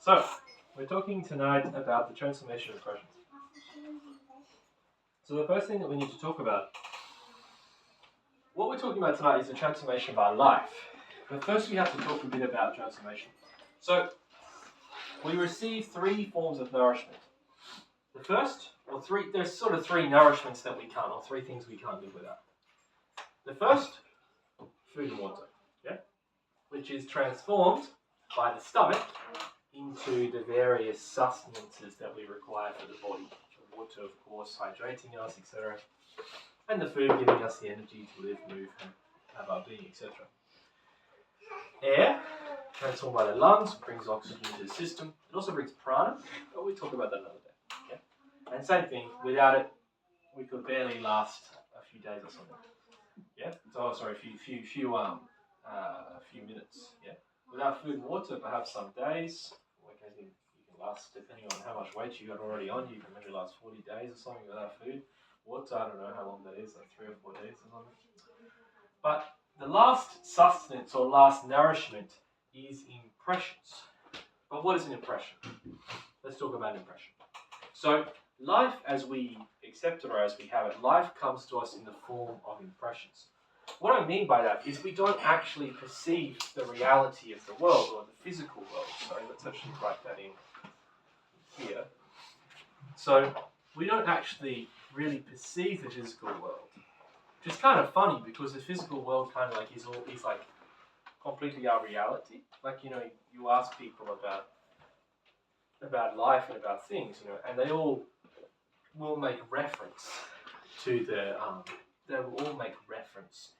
So, we're talking tonight about the transformation of impressions. So the first thing that we need to talk about, what we're talking about tonight is the transformation of our life. But first we have to talk a bit about transformation. So, we receive three forms of nourishment. The first, there's sort of three nourishments that we can't, or three things we can't live without. The first, food and water, which is transformed by the stomach into the various sustenances that we require for the body. The water, of course, hydrating us, etc. And the food giving us the energy to live, move, and have our being, etc. Air, transformed by the lungs, brings oxygen to the system. It also brings prana, but we'll talk about that another day. And same thing, without it, we could barely last a few days or something. A few minutes. Without food and water, perhaps some days. You can last, depending on how much weight you got already on, you can maybe last 40 days or something without food. Water, I don't know how long that is, like 3 or 4 days or something. But the last sustenance or last nourishment is impressions. But what is an impression? Let's talk about impression. So life as we accept it or as we have it, life comes to us in the form of impressions. What I mean by that is we don't actually perceive the reality of the world or the physical world. Sorry, let's actually write that in here. So we don't actually really perceive the physical world, which is kind of funny because the physical world kind of like is like completely our reality. Like, you ask people about life and about things, and they all will make reference to they will all make reference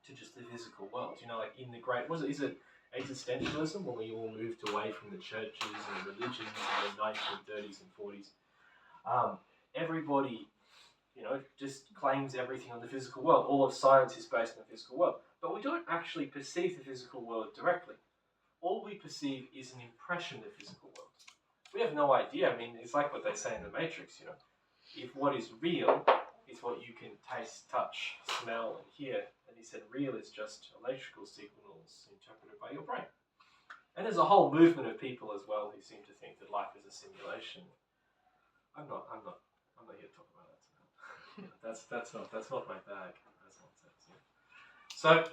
to just the physical world. Like in the great, is it existentialism, when we all moved away from the churches and religions in the 1930s and 40s? Everybody, just claims everything on the physical world. All of science is based on the physical world. But we don't actually perceive the physical world directly. All we perceive is an impression of the physical world. We have no idea. I mean, it's like what they say in the Matrix, If what is real is what you can taste, touch, smell, and hear, and he said real is just electrical signals interpreted by your brain. And there's a whole movement of people as well who seem to think that life is a simulation. I'm not here to talk about that tonight. That's not my bag. That's nonsense. So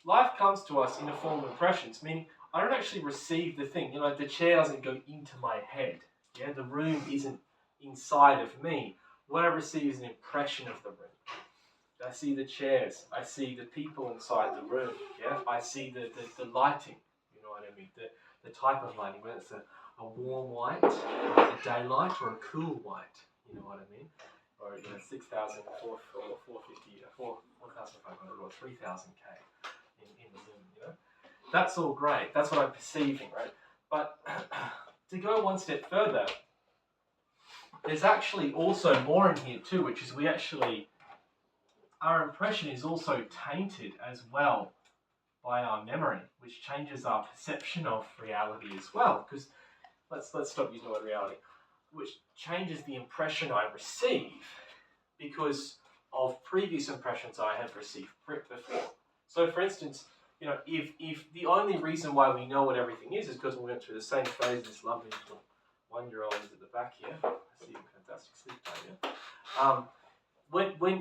life comes to us in the form of impressions, meaning I don't actually receive the thing. The chair doesn't go into my head. The room isn't inside of me. What I receive is an impression of the room. I see the chairs. I see the people inside the room. I see the lighting. You know what I mean? The type of lighting, whether it's a warm white, a daylight, or a cool white. You know what I mean? Or 6,000, 450, 4,500, or 3,000 K in the room. That's all great. That's what I'm perceiving, right? But to go one step further, there's actually also more in here too, which is our impression is also tainted as well by our memory, which changes our perception of reality as well. Because let's stop using the word reality, which changes the impression I receive because of previous impressions I have received before. So, for instance, if the only reason why we know what everything is because we went through the same phase, this lovely little 1-year-old is at the back here. I see a fantastic sleep here.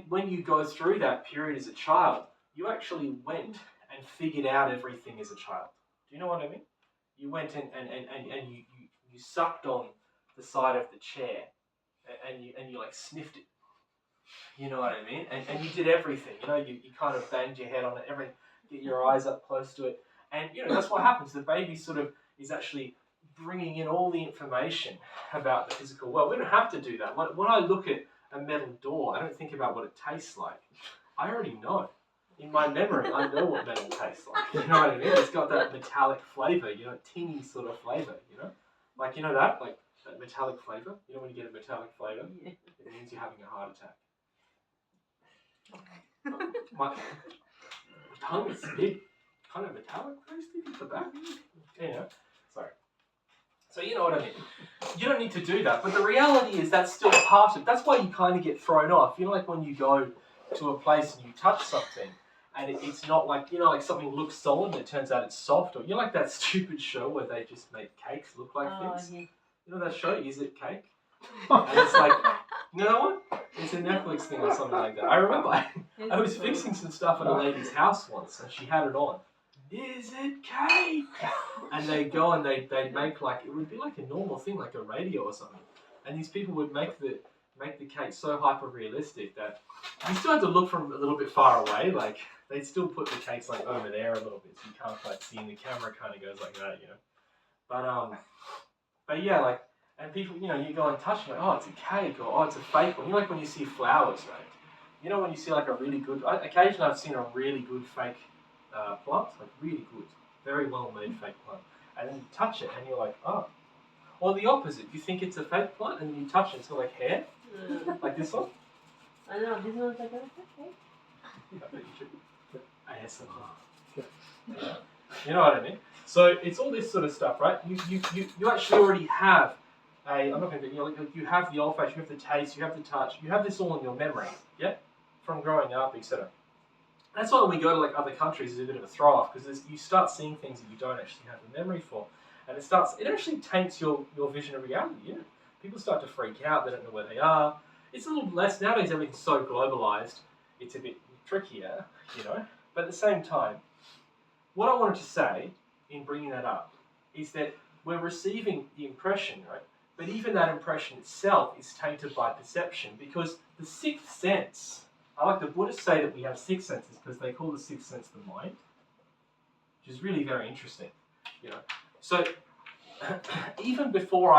When you go through that period as a child, you actually went and figured out everything as a child. Do you know what I mean? You went and you sucked on the side of the chair and you like sniffed it. You know what I mean? And you did everything. You kind of banged your head on it, get your eyes up close to it. And that's what happens. The baby sort of is actually bringing in all the information about the physical world. We don't have to do that. When I look at a metal door, I don't think about what it tastes like. I already know. In my memory, I know what metal tastes like. You know what I mean? It's got that metallic flavour, tinny sort of flavour, Like, that? Like, that metallic flavour? When you get a metallic flavour, it means you're having a heart attack. My tongue is a bit kind of metallic, at the back. Sorry. So you know what I mean. You don't need to do that, but the reality is that's still part of it. That's why you kind of get thrown off. Like when you go to a place and you touch something and it's not like, like something looks solid and it turns out it's soft, or like that stupid show where they just make cakes look like things. Yeah. You know that show, Is It Cake? And it's like, you know that one? It's a Netflix thing or something like that. I remember I was fixing some stuff at a lady's house once, and she had it on. Is it cake? And they go and they'd make like, it would be like a normal thing, like a radio or something. And these people would make the cake so hyper realistic that you still have to look from a little bit far away. Like they'd still put the cakes like over there a little bit, so you can't quite see, and the camera kind of goes like that, But yeah, like, and people, you go and touch it, like, oh, it's a cake, or oh, it's a fake one. Like when you see flowers, right? When you see like a really good, occasionally I've seen a really good fake plant, like really good, very well made fake plant, and then you touch it and you're like, oh. Or the opposite, you think it's a fake plant and then you touch it, it's got like hair, like this one. I know, this one's like, okay. I bet you should. ASMR. Yeah. You know what I mean? So it's all this sort of stuff, right? You actually already have I'm not going to, you have the olfactory, you have the taste, you have the touch, you have this all in your memory, yeah? From growing up, etc. That's why when we go to like other countries, it's a bit of a throw off, because you start seeing things that you don't actually have the memory for. And it actually taints your vision of reality, yeah? People start to freak out, they don't know where they are. It's a little less, nowadays everything's so globalized, it's a bit trickier, But at the same time, what I wanted to say in bringing that up is that we're receiving the impression, right? But even that impression itself is tainted by perception, because the sixth sense, I like the Buddhists say that we have six senses because they call the sixth sense the mind, which is really very interesting, So even before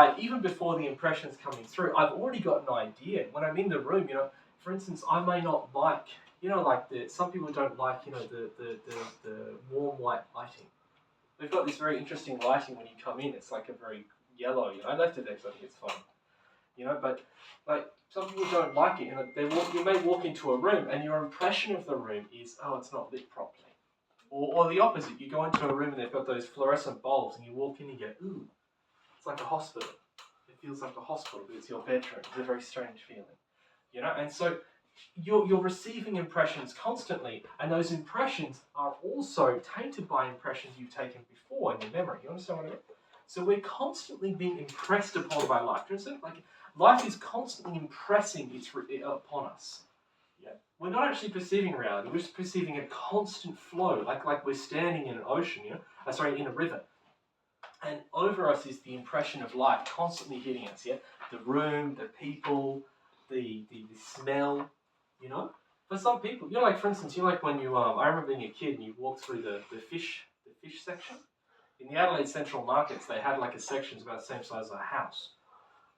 the impression's coming through, I've already got an idea. When I'm in the room, for instance, I may not like, some people don't like, the warm white lighting. We've got this very interesting lighting when you come in. It's like a very yellow. I left it there because I think it's fun. But like some people don't like it. You may walk into a room and your impression of the room is, oh, it's not lit properly. Or the opposite. You go into a room and they've got those fluorescent bulbs, and you walk in and you go, ooh, it's like a hospital. It feels like a hospital, but it's your bedroom. It's a very strange feeling. And so you're receiving impressions constantly, and those impressions are also tainted by impressions you've taken before in your memory. You understand what I mean? So we're constantly being impressed upon by life. Do you understand? Like life is constantly impressing upon us. Yeah, we're not actually perceiving reality. We're just perceiving a constant flow, like we're standing in an ocean. In a river. And over us is the impression of life constantly hitting us. Yeah, the room, the people, the smell. For some people, like for instance, like when you I remember being a kid and you walk through the fish section in the Adelaide Central Markets. They had like a section about the same size as a house,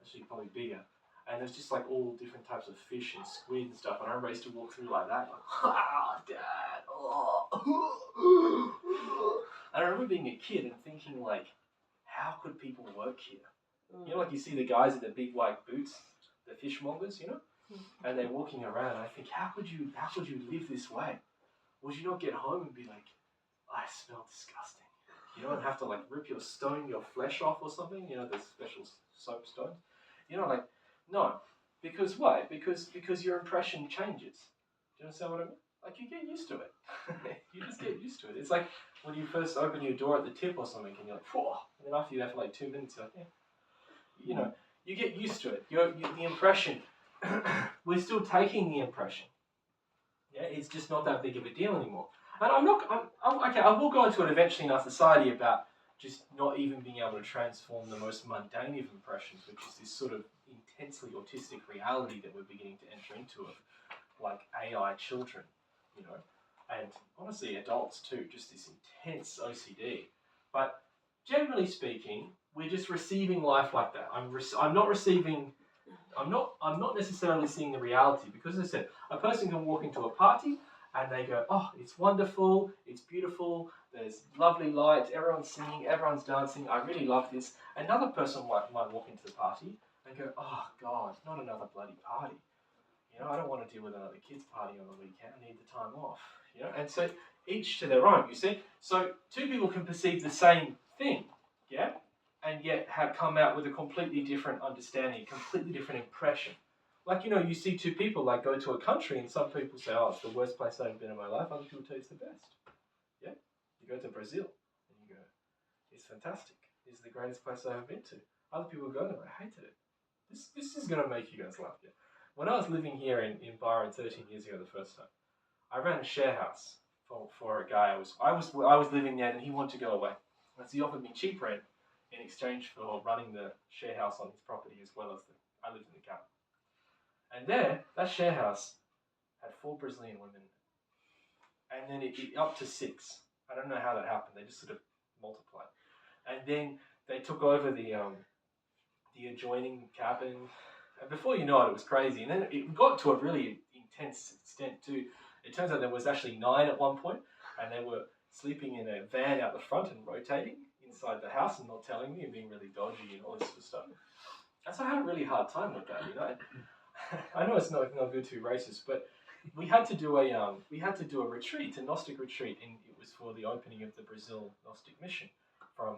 actually probably bigger, and there's just like all different types of fish and squid and stuff. And I remember I used to walk through like that, like, Dad, oh. And I remember being a kid and thinking like, how could people work here? Like you see the guys in the big white boots, the fishmongers, and they're walking around, and I think, how could you live this way? Would you not get home and be like, I smell disgusting, and have to like rip your flesh off or something, the special soap stones, like, no, because why? Because your impression changes. Do you understand what I mean? Like you get used to it. You just get used to it. It's like when you first open your door at the tip or something, and you're like, whoa, and then after you're there for like 2 minutes, you're like, yeah. You get used to it. The impression. We're still taking the impression. Yeah, it's just not that big of a deal anymore. And I will go into it eventually in our society about just not even being able to transform the most mundane of impressions, which is this sort of intensely autistic reality that we're beginning to enter into of like AI children, and honestly adults too, just this intense OCD. But generally speaking, we're just receiving life like that. I'm not necessarily seeing the reality, because as I said, a person can walk into a party and they go, oh, it's wonderful, it's beautiful, there's lovely lights, everyone's singing, everyone's dancing, I really love this. Another person might walk into the party and go, oh God, not another bloody party. I don't want to deal with another kid's party on the weekend, I need the time off. And so each to their own, you see. So two people can perceive the same thing, and yet have come out with a completely different understanding, completely different impression. Like, you know, you see two people like go to a country and some people say, oh, it's the worst place I've been in my life. Other people tell you it's the best. Yeah? You go to Brazil and you go, it's fantastic. It's the greatest place I've ever been to. Other people go there, I hated it. This is going to make you guys laugh. Yeah? When I was living here in Byron 13 years ago the first time, I ran a share house for a guy I was living there and he wanted to go away. And so he offered me cheap rent in exchange for running the share house on his property as well as I lived in the cabin. And there, that share house had 4 Brazilian women in it. And then it up to 6. I don't know how that happened. They just sort of multiplied. And then they took over the adjoining cabin. And before you know it, it was crazy. And then it got to a really intense extent too. It turns out there was actually 9 at one point, and they were sleeping in a van out the front and rotating inside the house and not telling me and being really dodgy and all this sort of stuff. And so I had a really hard time with that, you know. I know it's not good to be racist, but we had to do a retreat, a Gnostic retreat, and it was for the opening of the Brazil Gnostic mission from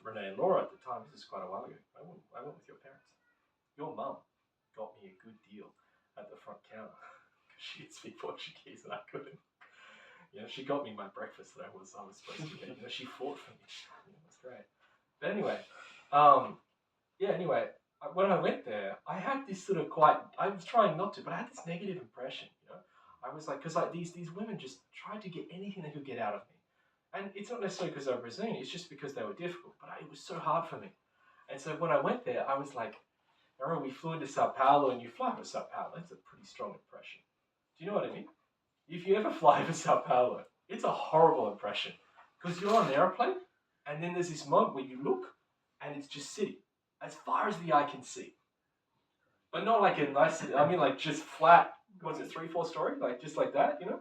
Renee and Laura at the time. This is quite a while ago. I went with your parents. Your mum got me a good deal at the front counter because she could speak Portuguese and I couldn't. You know, she got me my breakfast that I was supposed to get. You know, she fought for me. It was great. But anyway, when I went there, I had this sort of I was trying not to, but I had this negative impression, you know. I was like, because like these women just tried to get anything they could get out of me. And it's not necessarily because they were Brazilian, it's just because they were difficult, but it was so hard for me. And so when I went there, I was like, I remember we flew into Sao Paulo, and you fly over Sao Paulo, it's a pretty strong impression. Do you know what I mean? If you ever fly over Sao Paulo, it's a horrible impression. Because you're on an airplane, and then there's this moment where you look, and it's just city. As far as the eye can see. But not like a nice city, I mean like just flat, what's it, 3-4 story? Like just like that, you know?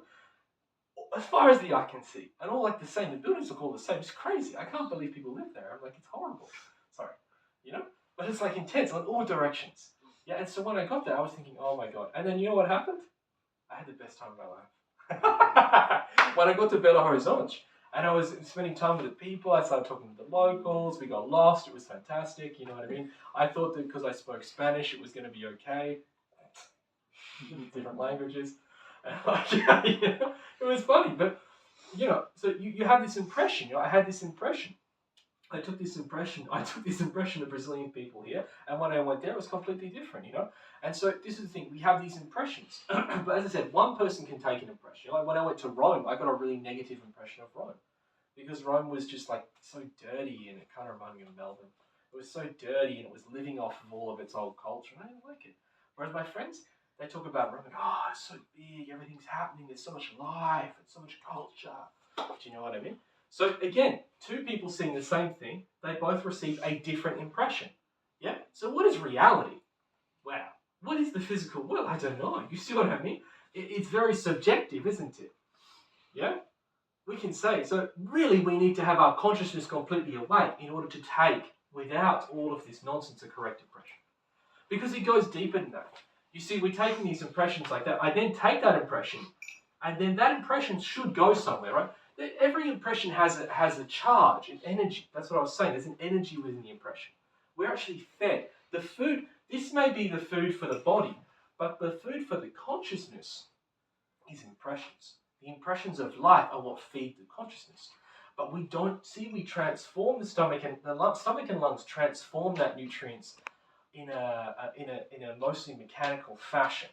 As far as the eye can see. And all like the same, the buildings look all the same. It's crazy. I can't believe people live there. I'm like, it's horrible. Sorry. You know? But it's like intense in all directions. Yeah, and so when I got there, I was thinking, oh my God. And then you know what happened? I had the best time of my life. When I got to Belo Horizonte, and I was spending time with the people, I started talking to the locals, we got lost, it was fantastic, you know what I mean? I thought that because I spoke Spanish, it was going to be okay. Different languages. And you know, it was funny, but, you know, so you have this impression, you know, I had this impression. I took this impression of Brazilian people here, and when I went there, it was completely different, you know? And so this is the thing, we have these impressions. But as I said, one person can take an impression. Like when I went to Rome, I got a really negative impression of Rome. Because Rome was just like so dirty, and it kind of reminded me of Melbourne. It was so dirty, and it was living off of all of its old culture, and I didn't like it. Whereas my friends, they talk about Rome, like, oh, it's so big, everything's happening, there's so much life, and so much culture. Do you know what I mean? So again, two people seeing the same thing, they both receive a different impression. Yeah? So what is reality? Wow. What is the physical world? I don't know. You see what I mean? It's very subjective, isn't it? Yeah? We can say, so really we need to have our consciousness completely awake in order to take, without all of this nonsense, a correct impression. Because it goes deeper than that. You see, we're taking these impressions like that. I then take that impression, and then that impression should go somewhere, right? Every impression has a charge, an energy. That's what I was saying. There's an energy within the impression. We're actually fed. The food, this may be the food for the body, but the food for the consciousness is impressions. The impressions of life are what feed the consciousness. But we don't see, we transform the stomach, and the stomach and lungs transform that nutrients in a mostly mechanical fashion.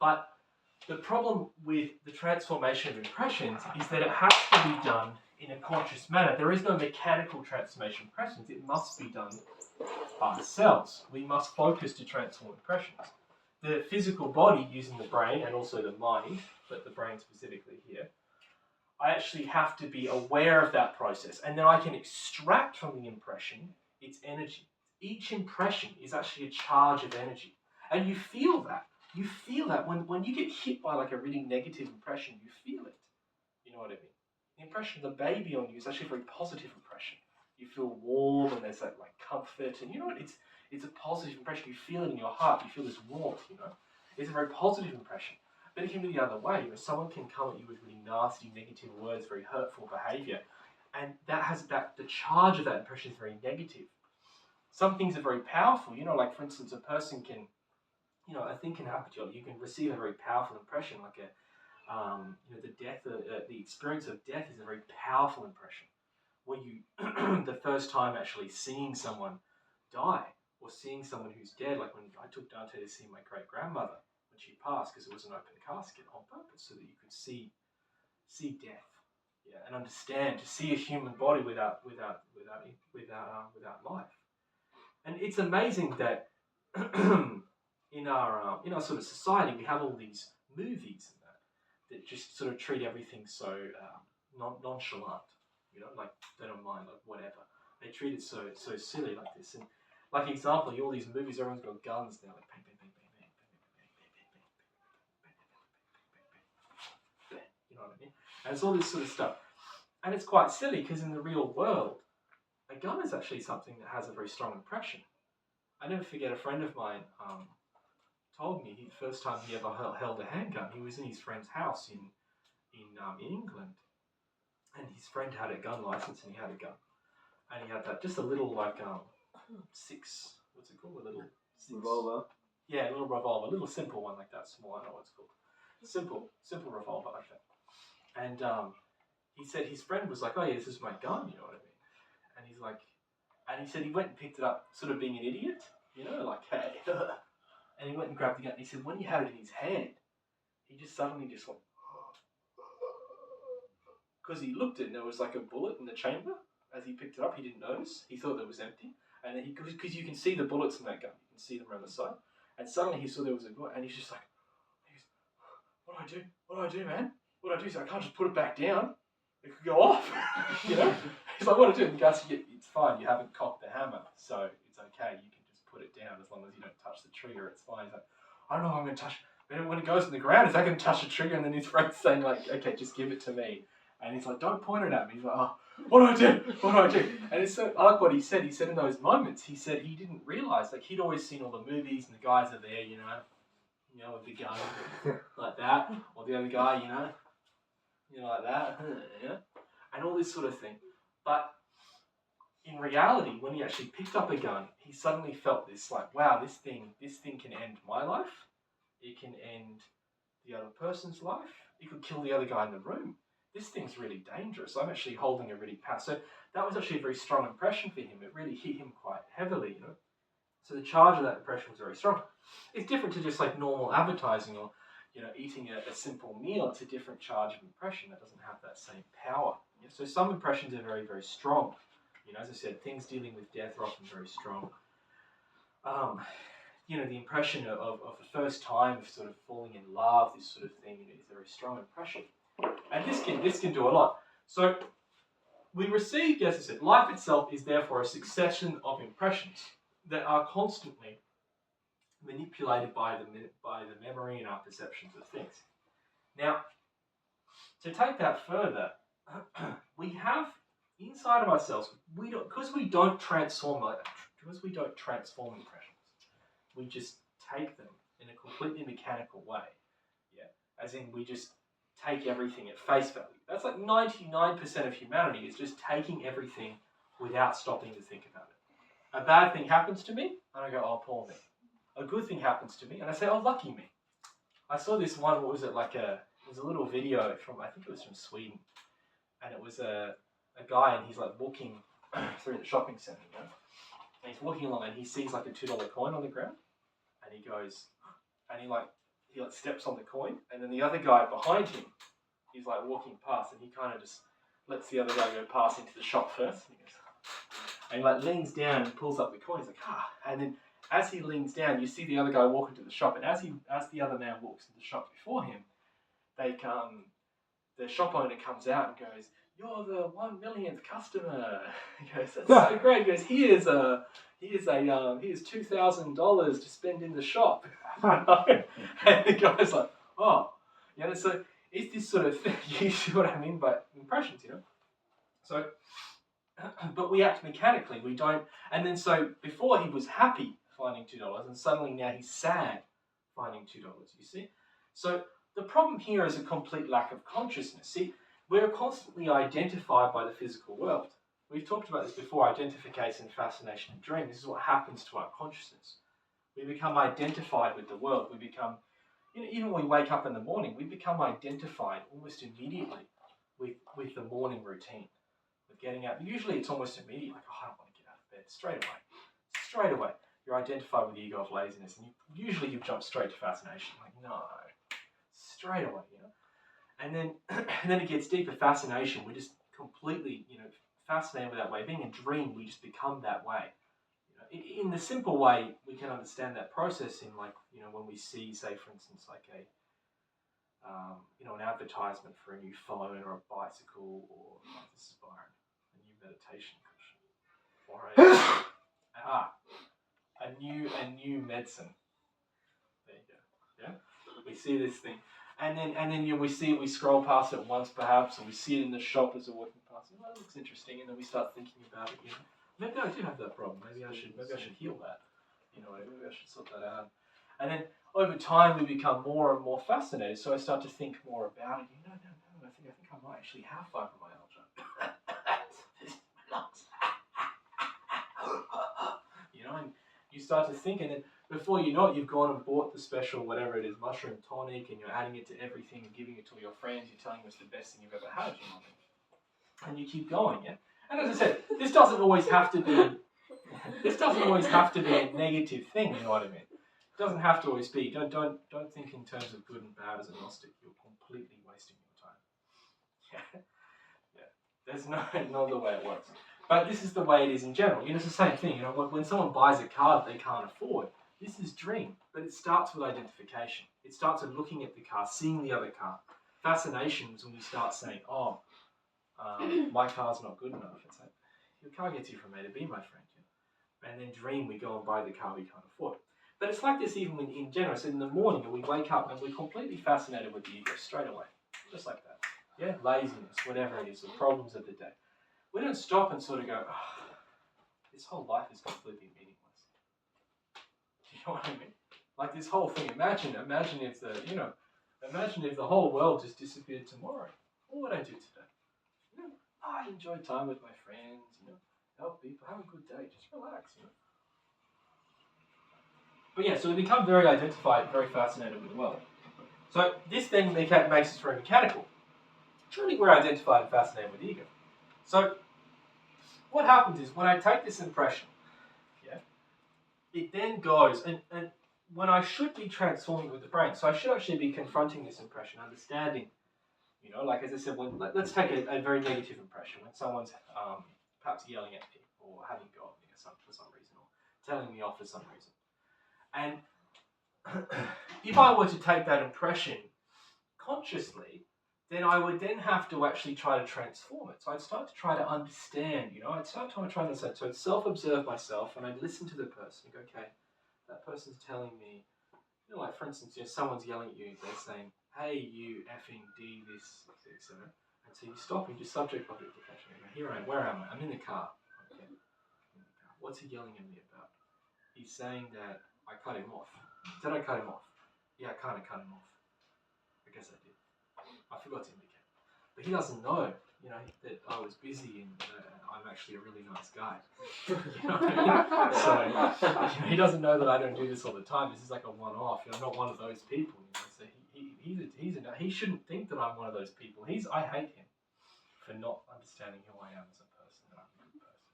But the problem with the transformation of impressions is that it has to be done in a conscious manner. There is no mechanical transformation of impressions. It must be done by ourselves. We must focus to transform impressions. The physical body, using the brain and also the mind, but the brain specifically here, I actually have to be aware of that process, and then I can extract from the impression its energy. Each impression is actually a charge of energy, and you feel that. You feel that when you get hit by like a really negative impression, you feel it. You know what I mean? The impression of the baby on you is actually a very positive impression. You feel warm, and there's that like comfort, and you know what? It's a positive impression. You feel it in your heart. You feel this warmth. You know, it's a very positive impression. But it can be the other way. You know, someone can come at you with really nasty, negative words, very hurtful behaviour, and that has the charge of that impression is very negative. Some things are very powerful. You know, like for instance, a person can a thing can happen to you. You can receive a very powerful impression, like the death, the experience of death is a very powerful impression. Where you, the first time actually seeing someone die, or seeing someone who's dead, like when I took Dante to see my great grandmother when she passed, because it was an open casket on purpose, so that you could see death, and understand, to see a human body without life. And it's amazing that in our sort of society we have all these movies and that just sort of treat everything so nonchalant, like they don't mind, like whatever. They treat it so silly like this. And like example, all these movies, everyone's got guns now, like bang, bang, bang, bang, bang, bang, bang, bang, bang, bang, bang, bang, bang, bang, bang, you know what I mean? And it's all this sort of stuff. And it's quite silly because in the real world, a gun is actually something that has a very strong impression. I never forget, a friend of mine told me the first time he ever held a handgun, he was in his friend's house in England, and his friend had a gun license and he had a gun, and he had that just a little like six, what's it called, a little revolver. Yeah, a little revolver, a little simple one like that, small. I don't know what it's called. Simple revolver like that. And he said his friend was like, "Oh yeah, this is my gun," you know what I mean? And he's like, and he said he went and picked it up, sort of being an idiot, like, hey. And he went and grabbed the gun. And he said when he had it in his hand, he just suddenly just went, because he looked at it and there was like a bullet in the chamber. As he picked it up, he didn't notice. He thought it was empty. And then because you can see the bullets in that gun, you can see them around the side. And suddenly he saw there was a bullet, and he's just like, what do I do? What do I do, man? What do I do? So I can't just put it back down. It could go off, He's like, what do I do? And Gus, it's fine. You haven't cocked the hammer, so it's okay. You can just put it down as long as you don't touch the trigger. It's fine. He's like, I don't know how I'm going to touch it. When it goes in the ground, is that going to touch the trigger? And then his friend's saying like, okay, just give it to me. And he's like, don't point it at me. He's like, oh, what do I do? What do I do? And it's so, I like what he said. He said in those moments, he said he didn't realise, like he'd always seen all the movies and the guys are there, with the gun like that, or the other guy, like that, and all this sort of thing. But in reality, when he actually picked up a gun, he suddenly felt this, like, wow, this thing can end my life. It can end the other person's life. It could kill the other guy in the room. This thing's really dangerous. I'm actually holding a really powerful. So that was actually a very strong impression for him. It really hit him quite heavily, So the charge of that impression was very strong. It's different to just like normal advertising or, eating a simple meal. It's a different charge of impression that doesn't have that same power. So some impressions are very, very strong. As I said, things dealing with death are often very strong. The impression of the first time of sort of falling in love, this sort of thing, is a very strong impression. And this can do a lot. So we receive, as I said, life itself is therefore a succession of impressions that are constantly manipulated by the memory and our perceptions of things. Now, to take that further, we have inside of ourselves, because we don't transform impressions, we just take them in a completely mechanical way. As in, we just take everything at face value. That's like 99% of humanity is just taking everything without stopping to think about it. A bad thing happens to me, and I go, oh, poor me. A good thing happens to me, and I say, oh, lucky me. I saw this one, what was it, it was a little video from, I think it was from Sweden, and it was a guy, and he's like walking through the shopping centre, and he's walking along, and he sees like a $2 coin on the ground, and he goes, and he steps on the coin, and then the other guy behind him, he's like walking past, and he kind of just lets the other guy go past into the shop first, and he leans down and pulls up the coin. He's like, and then as he leans down, you see the other guy walk into the shop, and as the other man walks into the shop before him, the shop owner comes out and goes, "You're the 1 millionth customer." He goes, "That's so great." He goes, "Here's $2,000 to spend in the shop." And the guy's like, "Oh, so it's this sort of thing." You see what I mean by impressions, So, but we act mechanically. We don't. And then so before he was happy finding $2, and suddenly now he's sad finding $2. You see, so the problem here is a complete lack of consciousness. See, we're constantly identified by the physical world. We've talked about this before, identification, fascination, and dream. This is what happens to our consciousness. We become identified with the world. We become, even when we wake up in the morning, we become identified almost immediately with the morning routine, with getting out. Usually it's almost immediate, like, oh, I don't want to get out of bed. Straight away. You're identified with the ego of laziness, and usually you jump straight to fascination. Like, no, straight away, And then it gets deeper. Fascination, we're just completely, fascinated with that way. Being a dream, we just become that way. In the simple way, we can understand that process in, like, when we see, say, for instance, like an advertisement for a new phone or a bicycle, or this is Byron, a new meditation cushion, or a new medicine. There you go. Yeah, we see this thing, and then we scroll past it once perhaps, or we see it in the shop as we're walking past it. Oh, that looks interesting, and then we start thinking about it. Maybe I do have that problem. Maybe I should heal that. Maybe I should sort that out. And then over time we become more and more fascinated. So I start to think more about it. No. I think I might actually have fibromyalgia. And you start to think, and then before you know it, you've gone and bought the special whatever it is, mushroom tonic, and you're adding it to everything and giving it to your friends. You're telling them it's the best thing you've ever had, and you keep going, yeah. And as I said, this doesn't always have to be a negative thing. You know what I mean? It doesn't have to always be. Don't think in terms of good and bad as a Gnostic. You're completely wasting your time. Yeah. There's no other way it works. But this is the way it is in general. It's the same thing. When someone buys a car that they can't afford, this is dream. But it starts with identification. It starts with looking at the car, seeing the other car. Fascination is when you start saying, oh, my car's not good enough. It's like, your car gets you from A to B, my friend. And then dream, we go and buy the car we can't afford. But it's like this even in general. So in the morning, and we wake up and we're completely fascinated with the ego straight away. Just like that. Yeah, laziness, whatever it is, the problems of the day. We don't stop and sort of go, oh, this whole life is completely meaningless. You know what I mean? Like this whole thing. Imagine if the whole world just disappeared tomorrow. What would I do today? I enjoy time with my friends, help people, have a good day, just relax, But yeah, so we become very identified, very fascinated with the world. So this then makes us very mechanical. Truly we're identified and fascinated with the ego. So what happens is when I take this impression, it then goes, and when I should be transforming with the brain, so I should actually be confronting this impression, understanding, like as I said, let's take a very negative impression when someone's perhaps yelling at me or having a go at me for some reason, or telling me off for some reason. And if I were to take that impression consciously, then I would then have to actually try to transform it. So I'd start to try to understand, I'd start to try to understand. So I'd self-observe myself, and I'd listen to the person and go, okay, that person's telling me, like for instance, someone's yelling at you, they're saying, hey, you effing D this, etc. And so you stop and just subject-object detachment. Here I am, where am I? I'm in the car. Okay. What's he yelling at me about? He's saying that I cut him off. Did I cut him off? Yeah, I kind of cut him off. I guess I did. I forgot to indicate. But he doesn't know, that I was busy and I'm actually a really nice guy. You know what I mean? So he doesn't know that I don't do this all the time. This is like a one-off. I'm not one of those people. So he shouldn't think that I'm one of those people. I hate him for not understanding who I am as a person. That I'm a good person.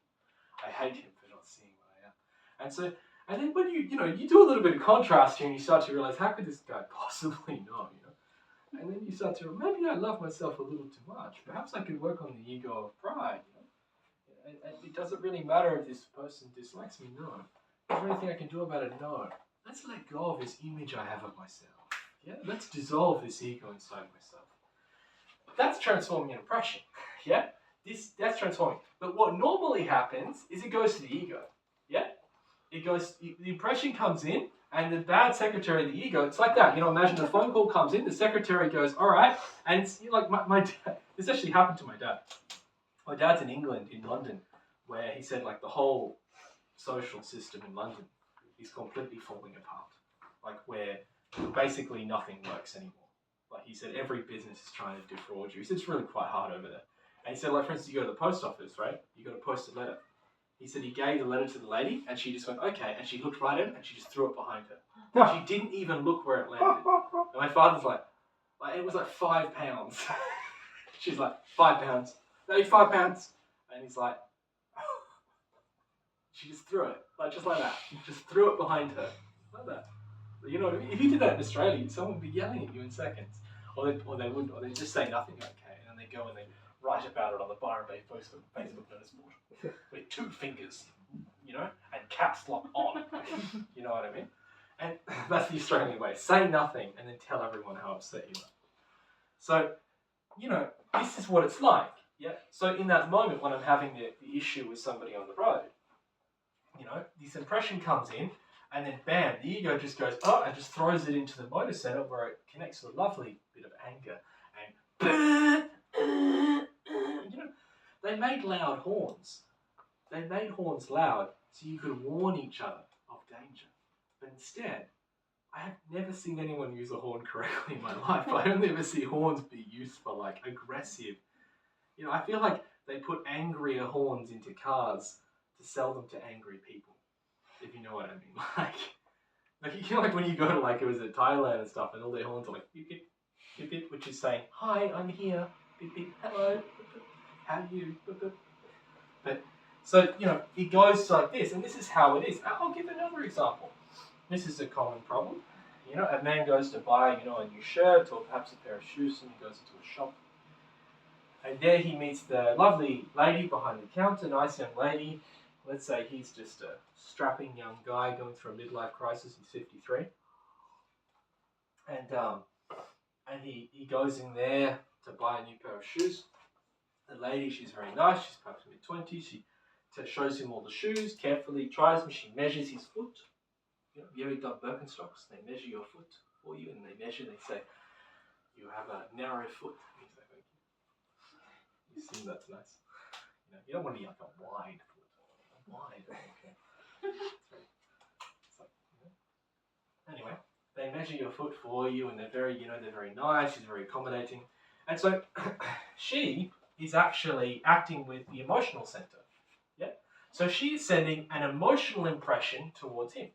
I hate him for not seeing what I am. And then when you do a little bit of contrast here and you start to realize, how could this guy possibly know? And then you start to, maybe I love myself a little too much. Perhaps I could work on the ego of pride. And it doesn't really matter if this person dislikes me. No. Is there anything I can do about it? No. Let's let go of this image I have of myself. Yeah. Let's dissolve this ego inside myself. That's transforming an impression. Yeah. That's transforming. But what normally happens is it goes to the ego. Yeah. It goes. The impression comes in. And the bad secretary of the ego, it's like that. Imagine the phone call comes in, the secretary goes, all right. And it's like my dad, this actually happened to my dad. My dad's in England, in London, where he said like the whole social system in London is completely falling apart. Like where basically nothing works anymore. Like he said, every business is trying to defraud you. He said it's really quite hard over there. And he said, like for instance, you go to the post office, right? You got to post a letter. He said he gave the letter to the lady, and she just went, okay, and she looked right at him, and she just threw it behind her. She didn't even look where it landed. And my father's like it was like £5. She's like, £5. No, £5. And he's like, she just threw it, just like that. Just threw it behind her, like that. You know what I mean? If you did that in Australia, someone would be yelling at you in seconds. Or they wouldn't, or they just say nothing, okay, and then they go and they write about it on the Byron Bay Facebook notice board with 2 fingers, and caps lock on. You know what I mean? And that's the Australian way. Say nothing and then tell everyone how upset you are. So, this is what it's like. Yeah. So in that moment when I'm having the issue with somebody on the road, this impression comes in, and then bam, the ego just goes, and just throws it into the motor center where it connects to a lovely bit of anger. And they made loud horns. They made horns loud so you could warn each other of danger. But instead, I have never seen anyone use a horn correctly in my life. I only ever see horns be used for aggressive. I feel like they put angrier horns into cars to sell them to angry people, if you know what I mean. Like when you go to it was at Thailand and stuff, and all their horns are like beep beep beep beep, which is saying, hi, I'm here, beep beep, hello, how are you, beep, beep. But so it goes like this, and this is how it is. I'll give another example. This is a common problem. A man goes to buy, a new shirt or perhaps a pair of shoes, and he goes into a shop. And there he meets the lovely lady behind the counter, nice young lady. Let's say he's just a strapping young guy going through a midlife crisis. He's 53. And he goes in there to buy a new pair of shoes. The lady, she's very nice. She's perhaps mid-20s. She shows him all the shoes, carefully tries them. She measures his foot. Have you ever done Birkenstocks? They measure your foot for you, and they say, you have a narrow foot. And he's like, thank you. You see, that's nice. You don't want to be like a wide foot. Wide, okay. Anyway, they measure your foot for you, and they're very nice. She's very accommodating. And so she is actually acting with the emotional center. Yeah? So she is sending an emotional impression towards him.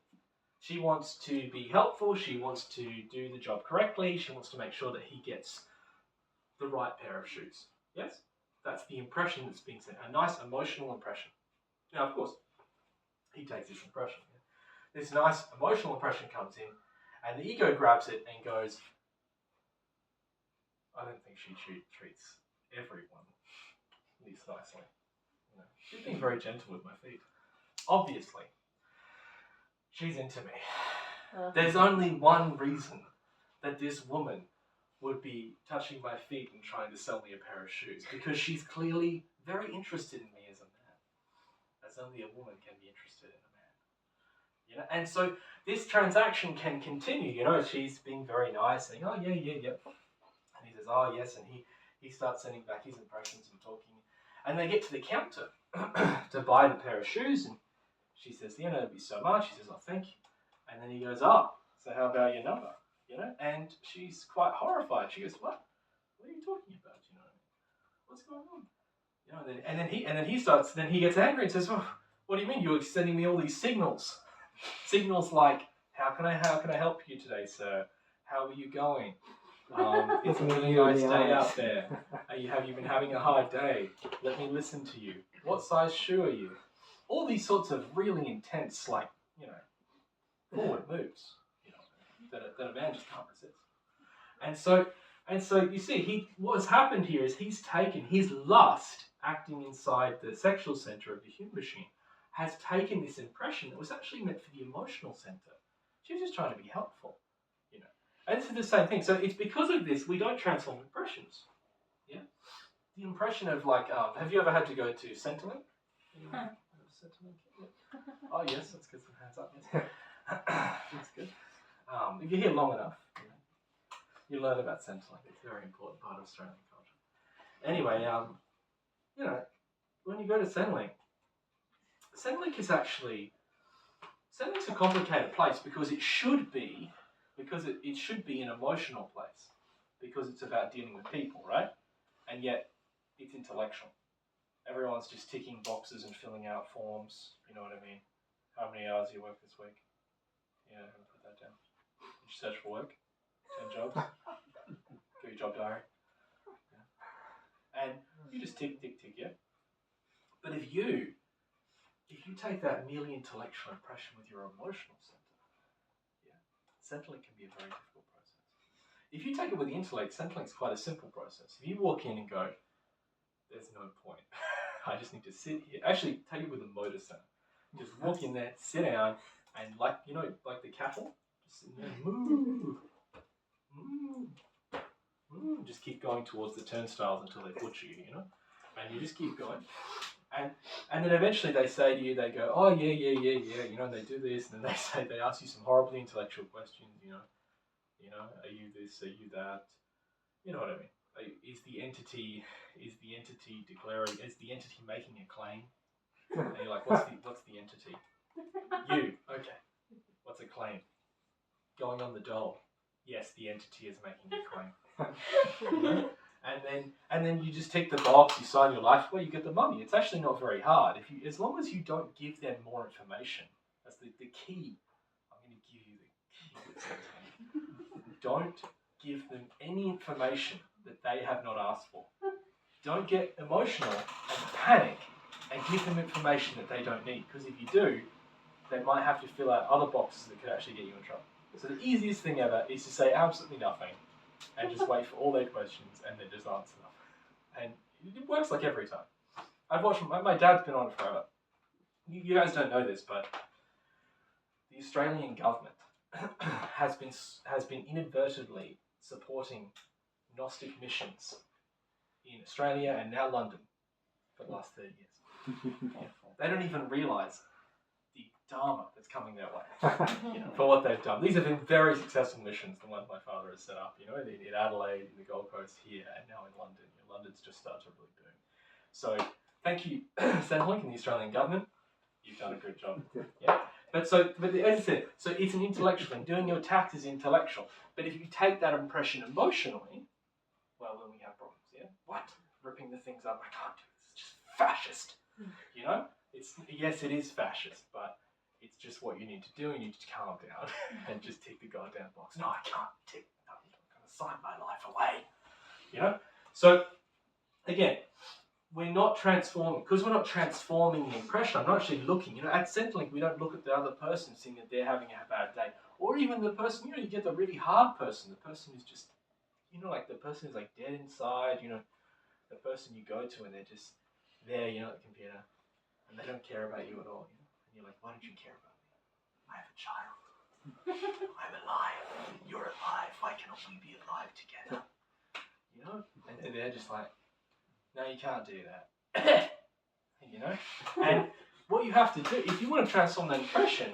She wants to be helpful. She wants to do the job correctly. She wants to make sure that he gets the right pair of shoes. Yes? That's the impression that's being sent. A nice emotional impression. Now, of course, he takes this impression. Yeah? This nice emotional impression comes in, and the ego grabs it and goes, I don't think she treats everyone this nicely. She's being very gentle with my feet. Obviously. She's into me. There's only one reason that this woman would be touching my feet and trying to sell me a pair of shoes, because she's clearly very interested in me as a man, as only a woman can be interested in a man. And so this transaction can continue. She's being very nice, saying, oh, yeah. And he says, oh, yes, and he starts sending back his impressions and talking. And they get to the counter to buy the pair of shoes, and she says, it'd be so much. He says, oh, thank you. And then he goes, so how about your number? And she's quite horrified. She goes, what? What are you talking about? What's going on? And then he gets angry and says, what do you mean? You're sending me all these signals. Signals like, how can I help you today, sir? How are you going? It's a really nice day out there. Have you been having a hard day? Let me listen to you. What size shoe are you? All these sorts of really intense, forward moves, that a man just can't resist. And so you see, what's happened here is he's taken his lust, acting inside the sexual center of the human machine, has taken this impression that was actually meant for the emotional center. She was just trying to be helpful, And this is the same thing. So it's because of this we don't transform impressions. Yeah, the impression of have you ever had to go to Centrelink? Oh yes, let's get some hands up. Yes. That's good. If you're here long enough, you learn about Centrelink. It's a very important part of Australian culture. Anyway, when you go to Centrelink is actually Centrelink's a complicated place because it should be an emotional place because it's about dealing with people, right? And yet it's intellectual. Everyone's just ticking boxes and filling out forms. You know what I mean? How many hours do you work this week? Yeah, I'm gonna put that down. Did you search for work? 10 jobs? Got your job diary? Yeah. And you just tick, tick, tick, yeah? But if you take that merely intellectual impression with your emotional center, yeah, settling can be a very difficult process. If you take it with the intellect, settling is quite a simple process. If you walk in and go, there's no point. I just need to sit here. Actually, take it with the motor center. Just walk in there, sit down, and like the cattle, just sit there, moo, moo, moo. Just keep going towards the turnstiles until they butcher you, and you just keep going. And then eventually they say to you, they go, oh yeah, and they do this, and then they ask you some horribly intellectual questions, are you this, are you that, you know what I mean? Is the entity declaring? Is the entity making a claim? And you're like, what's the entity? You, okay. What's a claim? Going on the dole. Yes, the entity is making a claim. And then you just tick the box. You sign your life away. You get the money. It's actually not very hard. As long as you don't give them more information. That's the key. I'm going to give you the key. Don't give them any information that they have not asked for. Don't get emotional and panic and give them information that they don't need, because if you do, they might have to fill out other boxes that could actually get you in trouble. So the easiest thing ever is to say absolutely nothing and just wait for all their questions and then just answer them. And it works like every time. I've watched, my dad's been on it forever. You guys don't know this, but the Australian government has been inadvertently supporting Gnostic missions in Australia and now London for the last 30 years. They don't even realise the dharma that's coming their way for what they've done. These have been very successful missions, the ones my father has set up, in Adelaide, in the Gold Coast here, and now in London. London's just started to really boom. So thank you, Centrelink and the Australian government. You've done a good job. Yeah. But as I said, so it's an intellectual thing. Doing your tax is intellectual. But if you take that impression emotionally, well, then we have problems, yeah? What? Ripping the things up, I can't do this. It's just fascist. Yes, it is fascist, but it's just what you need to do. You need to calm down and just tick the goddamn box. No, I can't tick. No, I'm going to sign my life away. So, again, we're not transforming, because we're not transforming the impression. I'm not actually looking. At Centrelink, we don't look at the other person seeing that they're having a bad day. Or even the person, you get the really hard person, the person who's just, like the person who's like dead inside, the person you go to and they're just there, at the computer, and they don't care about you at all, And you're like, why don't you care about me? I have a child. I'm alive. You're alive. Why cannot we be alive together? And they're just like, no, you can't do that. And what you have to do, if you want to transform that impression,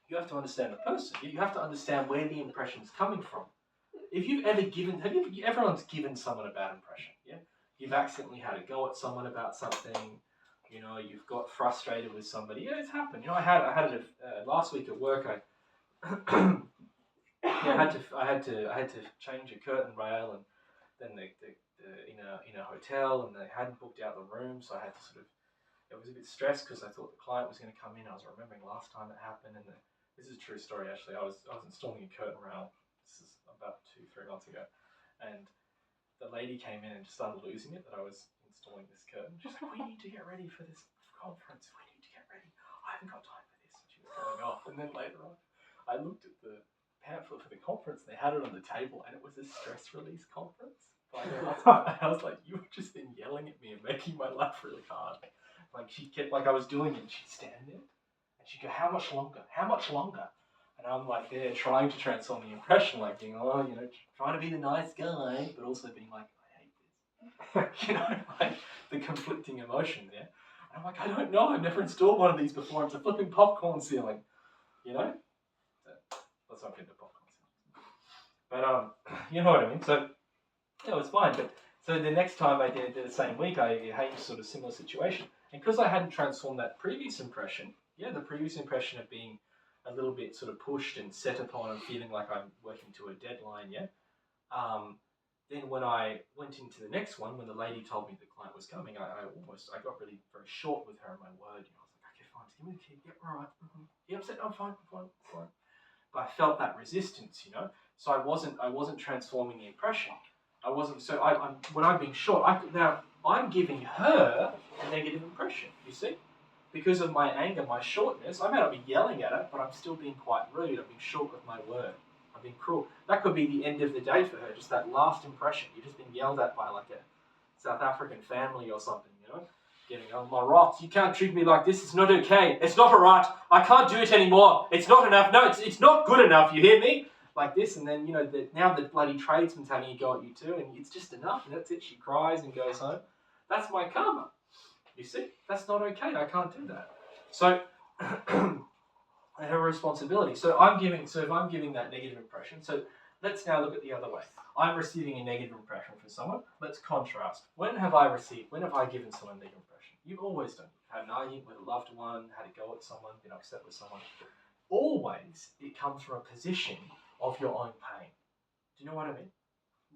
you have to understand the person. You have to understand where the impression is coming from. If you've ever everyone's given someone a bad impression, yeah? You've accidentally had a go at someone about something, you've got frustrated with somebody. Yeah, it's happened. I had it last week at work. I had to change a curtain rail, and then in a hotel, and they hadn't booked out the room, so I had to it was a bit stressed because I thought the client was going to come in. I was remembering last time it happened, and this is a true story actually. I was installing a curtain rail. This is about 2-3 months ago, and the lady came in and just started losing it that I was installing this curtain. She's like, we need to get ready for this conference. We need to get ready. I haven't got time for this. And she was going off. And then later on, I looked at the pamphlet for the conference. They had it on the table, and it was a stress release conference. I was like, you've just been yelling at me and making my life really hard. Like she'd get, like I was doing it, and she'd stand there, and she'd go, how much longer? How much longer? And I'm like there trying to transform the impression, like being, trying to be the nice guy, but also being like, I hate this. Like the conflicting emotions, yeah? And I'm like, I don't know, I've never installed one of these before. It's a flipping popcorn ceiling, So, let's not get into popcorn ceiling. But, you know what I mean? So, it's fine. But so the next time I did it the same week, I had a sort of similar situation. And because I hadn't transformed that previous impression, the previous impression of being a little bit sort of pushed and set upon and feeling like I'm working to a deadline, then when I went into the next one, when the lady told me the client was coming, I got really very short with her in my word. I was like, okay, fine, just give me the key. Yep, all right. Mm-hmm. Yeah, I'm saying, I'm fine. But I felt that resistance, So I wasn't transforming the impression. I wasn't. So when I'm being short, I'm giving her a negative impression. You see, because of my anger, my shortness, I may not be yelling at her, but I'm still being quite rude. I'm being short with my word. I'm being cruel. That could be the end of the day for her. Just that last impression. You've just been yelled at by like a South African family or something. Getting on my rocks. You can't treat me like this. It's not okay. It's not alright. I can't do it anymore. It's not enough. No, it's not good enough. You hear me? Like this, and then now the bloody tradesman's having a go at you too, and it's just enough. And that's it. She cries and goes home. That's my karma. You see, that's not okay. I can't do that. So I have a responsibility. So if I'm giving that negative impression, so let's now look at the other way. I'm receiving a negative impression from someone. Let's contrast. When have I given someone a negative impression? You've always done it. Had an argument with a loved one, had a go at someone, been upset with someone. Always, it comes from a position of your own pain. Do you know what I mean?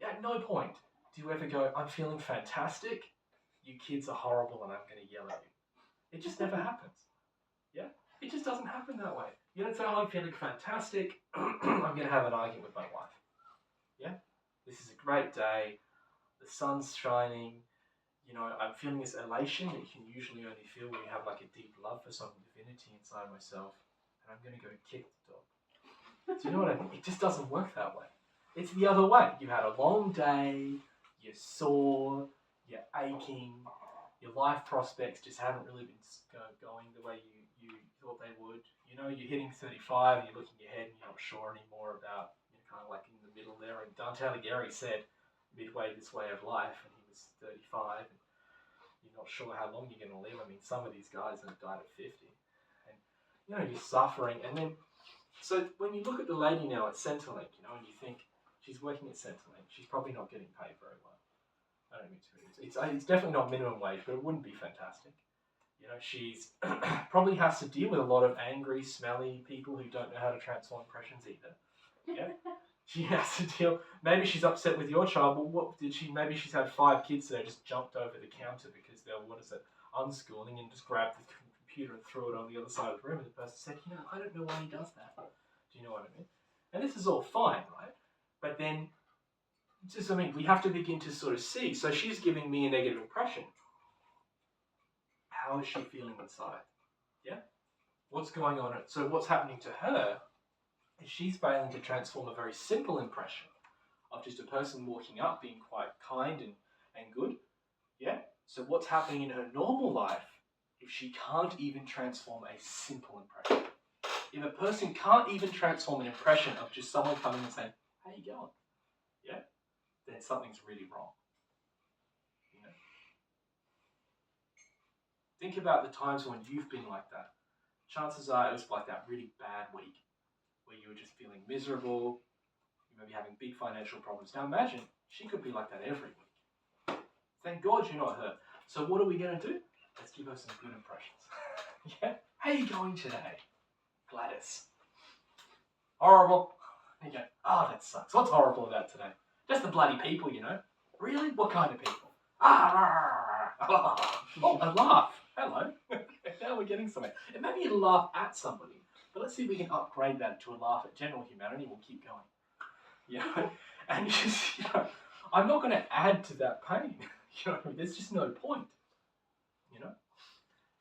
At no point do you ever go, I'm feeling fantastic, you kids are horrible and I'm going to yell at you. It just never happens. Yeah? It just doesn't happen that way. You don't say, oh, I'm feeling fantastic, I'm going to have an argument with my wife. Yeah? This is a great day, the sun's shining, I'm feeling this elation that you can usually only feel when you have like a deep love for some divinity inside myself, and I'm going to go kick the dog. Do you know what I mean? It just doesn't work that way. It's the other way. You've had a long day, you're sore, you're aching, your life prospects just haven't really been going the way you thought they would. You're hitting 35 and you're looking ahead and you're not sure anymore about, you're kind of like in the middle there. And Dante Alighieri said, midway this way of life, and he was 35, and you're not sure how long you're going to live. I mean, some of these guys have died at 50. And, you're suffering. And then, so when you look at the lady now at Centrelink, and you think, she's working at Centrelink, she's probably not getting paid very well. I don't mean to. It's definitely not minimum wage, but it wouldn't be fantastic. She's probably has to deal with a lot of angry, smelly people who don't know how to transform impressions either. Yeah. She has to deal. Maybe she's upset with your child. Well, what did she? Maybe she's had 5 kids that just jumped over the counter because they were, unschooling, and just grabbed the computer and threw it on the other side of the room. And the person said, I don't know why he does that. Do you know what I mean? And this is all fine, right? But then, we have to begin to sort of see. So she's giving me a negative impression. How is she feeling inside? Yeah? What's going on? So what's happening to her is she's failing to transform a very simple impression of just a person walking up, being quite kind and good. Yeah? So what's happening in her normal life if she can't even transform a simple impression? If a person can't even transform an impression of just someone coming and saying, how you going? Yeah? Then something's really wrong. Think about the times when you've been like that. Chances are it was like that really bad week where you were just feeling miserable, you may be having big financial problems. Now imagine, she could be like that every week. Thank God you're not her. So what are we going to do? Let's give her some good impressions. Yeah? How are you going today? Gladys. Horrible. You go, oh, that sucks. What's horrible about today? Just the bloody people, Really? What kind of people? Oh, a laugh. Hello. Now we're getting somewhere. And maybe you laugh at somebody, but let's see if we can upgrade that to a laugh at general humanity. We'll keep going. And just, I'm not going to add to that pain. There's just no point.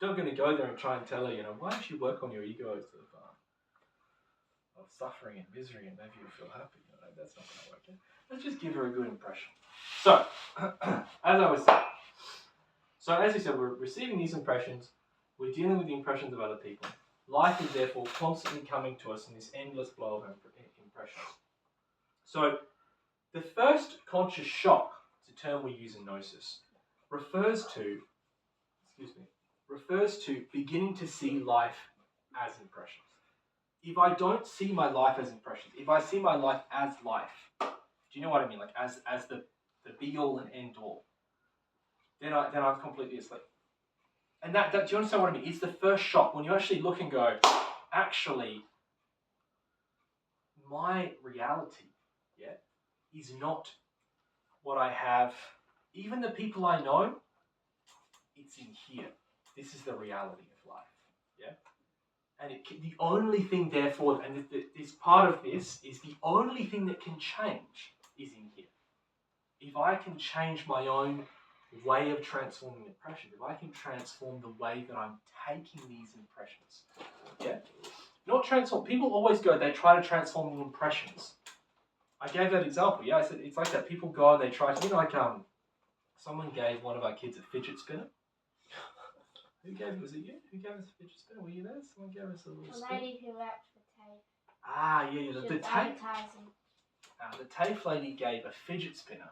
Not going to go there and try and tell her, why don't you work on your ego of suffering and misery and maybe you'll feel happy. That's not going to work. Let's just give her a good impression. So, as I was saying, as you said, we're receiving these impressions, we're dealing with the impressions of other people. Life is therefore constantly coming to us in this endless flow of impressions. So, the first conscious shock, it's a term we use in Gnosis, refers to beginning to see life as impressions. If I don't see my life as impressions, if I see my life as life, do you know what I mean? Like as the be-all and end-all, then I'm completely asleep. And that do you understand what I mean? It's the first shock when you actually look and go, actually, my reality, is not what I have, even the people I know, it's in here. This is the reality of life. Yeah? And the only thing, therefore, and this part of this is the only thing that can change is in here. If I can change my own way of transforming impressions, if I can transform the way that I'm taking these impressions, yeah? Not transform. People always go, they try to transform the impressions. I gave that example, yeah? I said, it's like that. People go, they try to, someone gave one of our kids a fidget spinner. Who gave it? Was it you? Who gave us a fidget spinner? Were you there? Someone gave us a little The spinner. lady who wrapped the tape. Ah, yeah, She the was tape. advertising. The TAFE lady gave a fidget spinner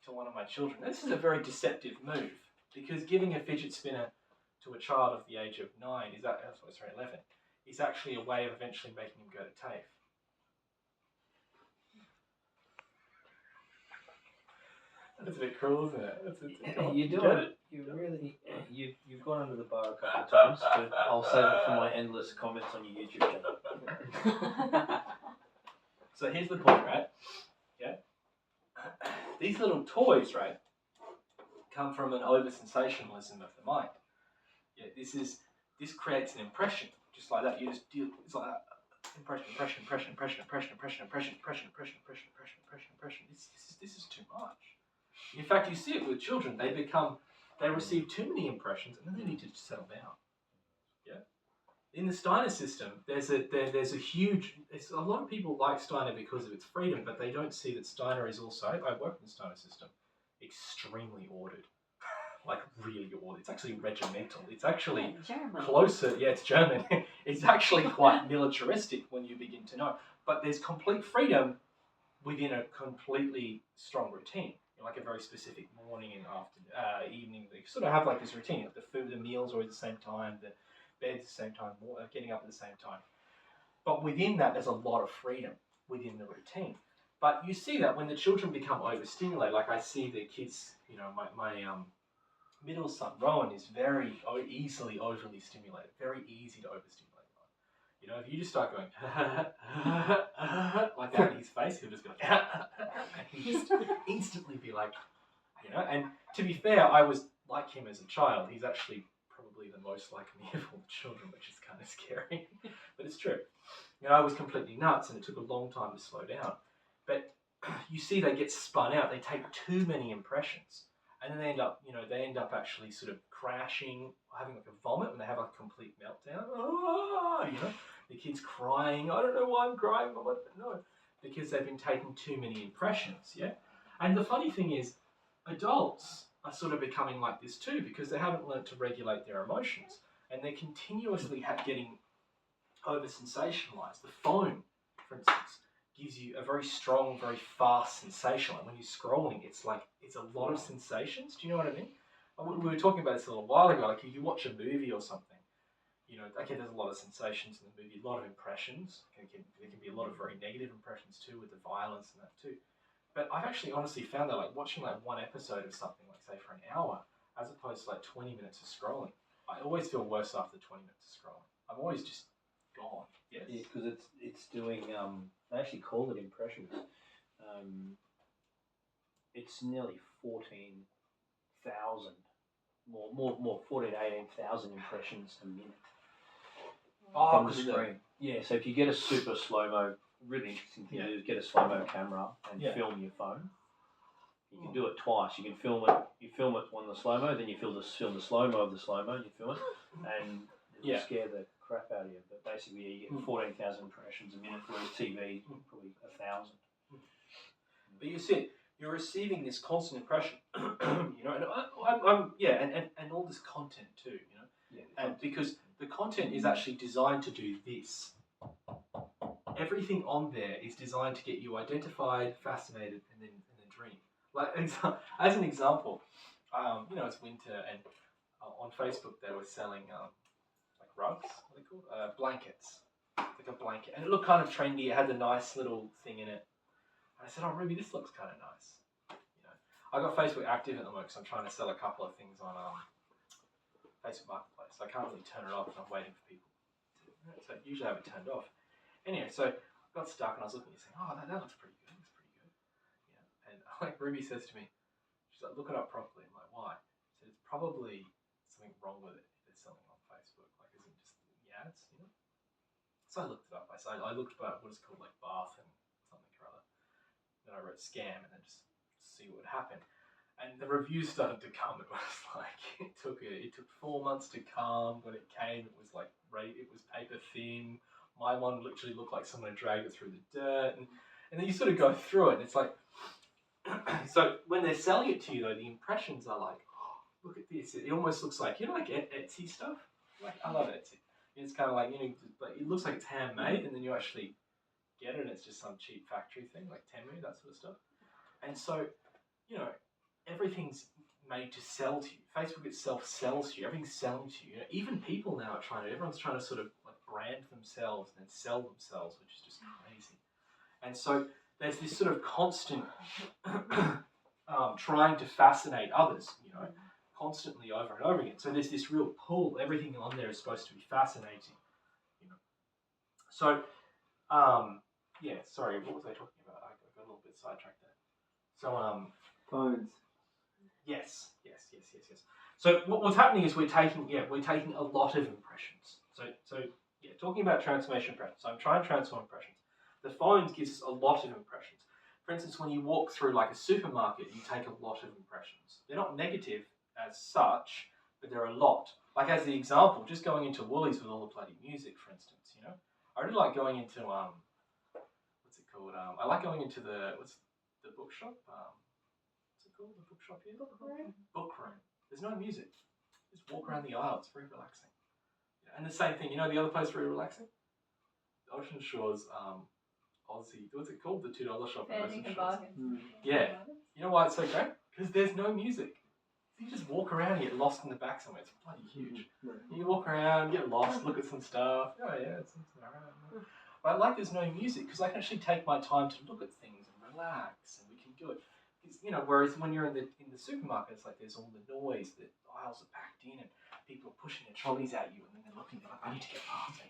to one of my children. This is a very deceptive move, because giving a fidget spinner to a child of the age of 9 is 11 is actually a way of eventually making him go to TAFE. That's a bit cruel, isn't it? You do it. You've gone under the bar a couple of times, but I'll save it for my endless comments on your YouTube channel. So here's the point, right? Yeah. These little toys, right, come from an over-sensationalism of the mind. Yeah, this creates an impression, just like that. You just deal. It's like that. Impression. This is too much. In fact, you see it with children. They receive too many impressions, and then they need to settle down. Yeah. In the Steiner system, there's a huge. A lot of people like Steiner because of its freedom, but they don't see that Steiner is also. I work in the Steiner system, extremely ordered, like really ordered. It's actually regimental. It's actually German. closer. Yeah, it's German. It's actually quite militaristic when you begin to know. But there's complete freedom within a completely strong routine. Like a very specific morning and evening. They sort of have like this routine. Like the meals are at the same time, the bed's at the same time, getting up at the same time. But within that, there's a lot of freedom within the routine. But you see that when the children become overstimulated, like I see the kids, my middle son, Rowan, is very easily overly stimulated, very easy to overstimulate. If you just start going like that in his face, he'll just go and he'll just instantly be like, and to be fair, I was like him as a child. He's actually probably the most like me of all the children, which is kind of scary, but it's true. I was completely nuts, and it took a long time to slow down. But you see, they get spun out. They take too many impressions, and then they end up actually sort of crashing, having like a vomit when they have a complete meltdown. The kid's crying. I don't know why I'm crying. No, because they've been taking too many impressions. Yeah, and the funny thing is, adults are sort of becoming like this too, because they haven't learned to regulate their emotions, and they're continuously getting over-sensationalized. The phone, for instance, gives you a very strong, very fast sensation. Like when you're scrolling, it's a lot of sensations. Do you know what I mean? We were talking about this a little while ago. Like if you watch a movie or something, okay, there's a lot of sensations in the movie, a lot of impressions. There can be a lot of very negative impressions too, with the violence and that too. But I've actually honestly found that like watching like one episode of something, like say for an hour, as opposed to like 20 minutes of scrolling, I always feel worse after 20 minutes of scrolling. I'm always just gone. Yes. Yeah, because it's doing. They actually call it impressions. It's nearly 14,000, more 14, 18,000 impressions a minute from the screen. Yeah, so if you get a super slow-mo, really interesting thing to do is get a slow-mo camera and film your phone. You can do it twice. You can film it. You film it on the slow-mo, then you film the slow-mo of the slow-mo, and you film it, and it'll scare the crap out of you. But basically, you get 14,000 impressions a minute, whereas TV probably 1,000. But you see, you're receiving this constant impression, and and all this content too, and because the content is actually designed to do this. Everything on there is designed to get you identified, fascinated, and then dream. Like as an example, it's winter, and on Facebook they were selling like rugs, what are they called? Blankets, like a blanket, and it looked kind of trendy. It had the nice little thing in it. And I said, "Oh, Ruby, this looks kind of nice." I got Facebook active at the moment because I'm trying to sell a couple of things on Facebook Marketplace. So I can't really turn it off, and I'm waiting for people. So I usually have it turned off. Anyway, so I got stuck, and I was looking at it saying, "Oh, that looks pretty good. Looks pretty good." And like Ruby says to me, she's like, look it up properly. I'm like, why? She said, it's probably something wrong with it if they're selling on Facebook. Like, isn't just the ads, you know? So I looked it up. I looked about what it's called, like bath and something or other. Then I wrote scam and then just see what would happen. And the reviews started to come. It was like it took 4 months to come. When it came, it was like it was paper thin. My one literally looked like someone had dragged it through the dirt, and then you sort of go through it. And it's like, so when they're selling it to you, though, the impressions are like, oh, look at this. It almost looks like, you know, like Etsy stuff. Like I love Etsy. It's kind of like, you know, but it looks like it's handmade, and then you actually get it, and it's just some cheap factory thing, like Temu, that sort of stuff. And so, you know, everything's made to sell to you. Facebook itself sells to you. Everything's selling to you. You know, even people now are everyone's trying to sort of like brand themselves and then sell themselves, which is just crazy. And so there's this sort of constant trying to fascinate others, you know, constantly over and over again. So there's this real pull. Everything on there is supposed to be fascinating, you know. So, yeah, sorry, what was I talking about? I got a little bit sidetracked there. So, Phones. Yes. So what's happening is we're taking a lot of impressions. So talking about transformation impressions. So I'm trying to transform impressions. The phones gives us a lot of impressions. For instance, when you walk through like a supermarket, you take a lot of impressions. They're not negative as such, but they're a lot. Like as the example, just going into Woolies with all the bloody music, for instance, you know. I really like going into what's it called? I like going into the bookshop. What's it called? The bookshop here? Book room. There's no music. Just walk around the aisle. It's very relaxing. Yeah, and the same thing, you know, the other place very relaxing? The Ocean Shores Aussie, what's it called? The $2 shop at Ocean Shores. Yeah. You know why it's so great? Because there's no music. So you just walk around and get lost in the back somewhere. It's bloody huge. You walk around, get lost, look at some stuff. Oh yeah, it's alright. But I like there's no music because I can actually take my time to look at things and relax, and we can do it. You know, whereas when you're in the supermarket, it's like there's all the noise, the aisles are packed in, and people are pushing their trolleys at you, and then they're looking, they're like, I need to get past.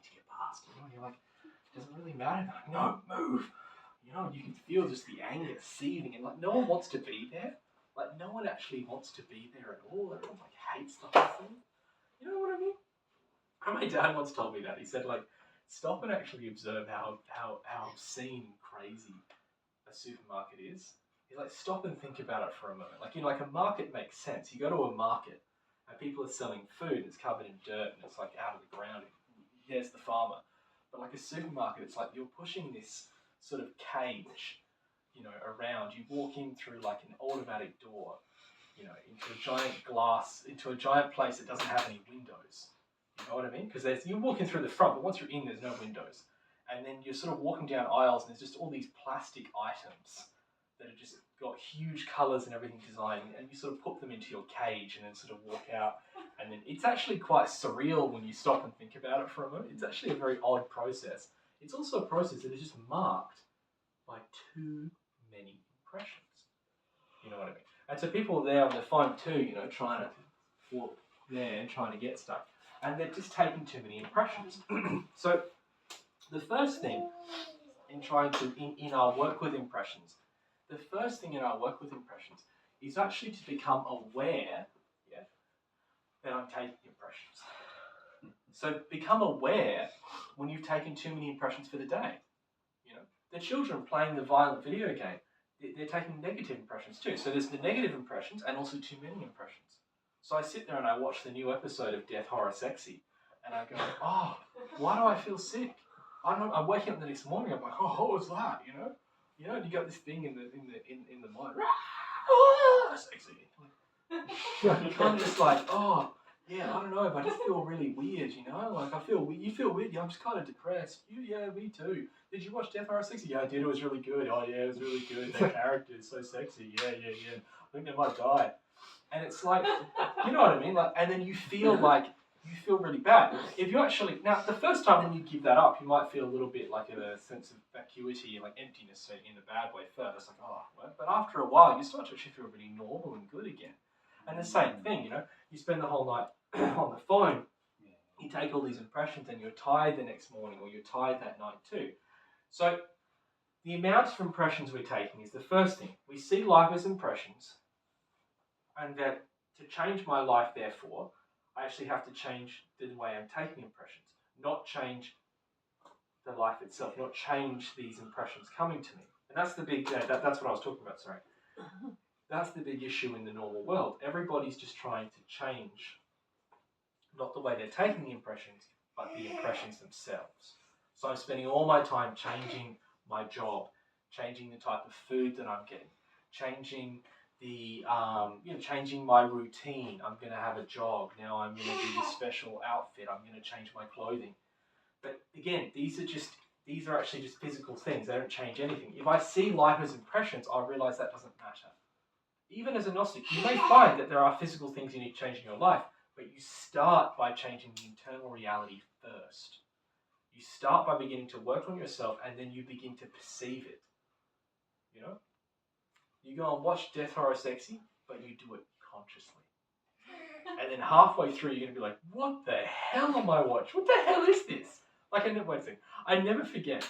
You know, and you're like, it doesn't really matter. They're like, no, move. You know, you can feel just the anger seething, and like no one wants to be there. Like no one actually wants to be there at all. Everyone like hates the whole thing. You know what I mean? And my dad once told me that. He said like, stop and actually observe how obscene and crazy a supermarket is. He's like, stop and think about it for a moment. Like, you know, like a market makes sense. You go to a market and people are selling food that's covered in dirt and it's like out of the ground. There's the farmer. But like a supermarket, it's like you're pushing this sort of cage, you know, around. You walk in through like an automatic door, you know, into a giant place that doesn't have any windows. You know what I mean? Because you're walking through the front, but once you're in, there's no windows. And then you're sort of walking down aisles and there's just all these plastic items that have just got huge colours and everything designed, and you sort of put them into your cage and then sort of walk out. And then it's actually quite surreal when you stop and think about it for a moment. It's actually a very odd process. It's also a process that is just marked by too many impressions. You know what I mean? And so people are there on the phone too, you know, trying to walk there and trying to get stuff. And they're just taking too many impressions. So the first thing in our work with impressions, is actually to become aware, that I'm taking impressions. So become aware when you've taken too many impressions for the day. You know, the children playing the violent video game, they're taking negative impressions too. So there's the negative impressions and also too many impressions. So I sit there and I watch the new episode of Death Horror Sexy, and I go, oh, why do I feel sick? I'm waking up the next morning. I'm like, oh, what was that? You know, you got this thing in the mind, sexy. You can't just like, oh, yeah, I don't know, but I just feel really weird. You know, like you feel weird. Yeah, I'm just kind of depressed. Yeah, me too. Did you watch Death Horror Sexy? Yeah, I did. It was really good. Oh yeah, it was really good. That character is so sexy. Yeah. I think they might die. And it's like, you know what I mean? Like, and then you feel really bad. If you actually, now the first time when you give that up, you might feel a little bit like a sense of vacuity and like emptiness in a bad way first. It's like, oh, well, but after a while, you start to actually feel really normal and good again. And the same thing, you know, you spend the whole night on the phone, you take all these impressions and you're tired the next morning or you're tired that night too. So the amount of impressions we're taking is the first thing. We see life as impressions, and that to change my life, therefore, I actually have to change the way I'm taking impressions, not change the life itself, not change these impressions coming to me. And that's the big, that's what I was talking about, sorry. That's the big issue in the normal world. Everybody's just trying to change, not the way they're taking the impressions, but the impressions themselves. So I'm spending all my time changing my job, changing the type of food that I'm getting, changing the, changing my routine. I'm going to have a jog. Now I'm going to do this special outfit. I'm going to change my clothing. But again, these are actually just physical things. They don't change anything. If I see life as impressions, I realize that doesn't matter. Even as a Gnostic, you may find that there are physical things you need to change in your life, but you start by changing the internal reality first. You start by beginning to work on yourself, and then you begin to perceive it. You know? You go and watch Death Horror Sexy, but you do it consciously. And then halfway through, you're going to be like, what the hell am I watching? What the hell is this? Like, I never forget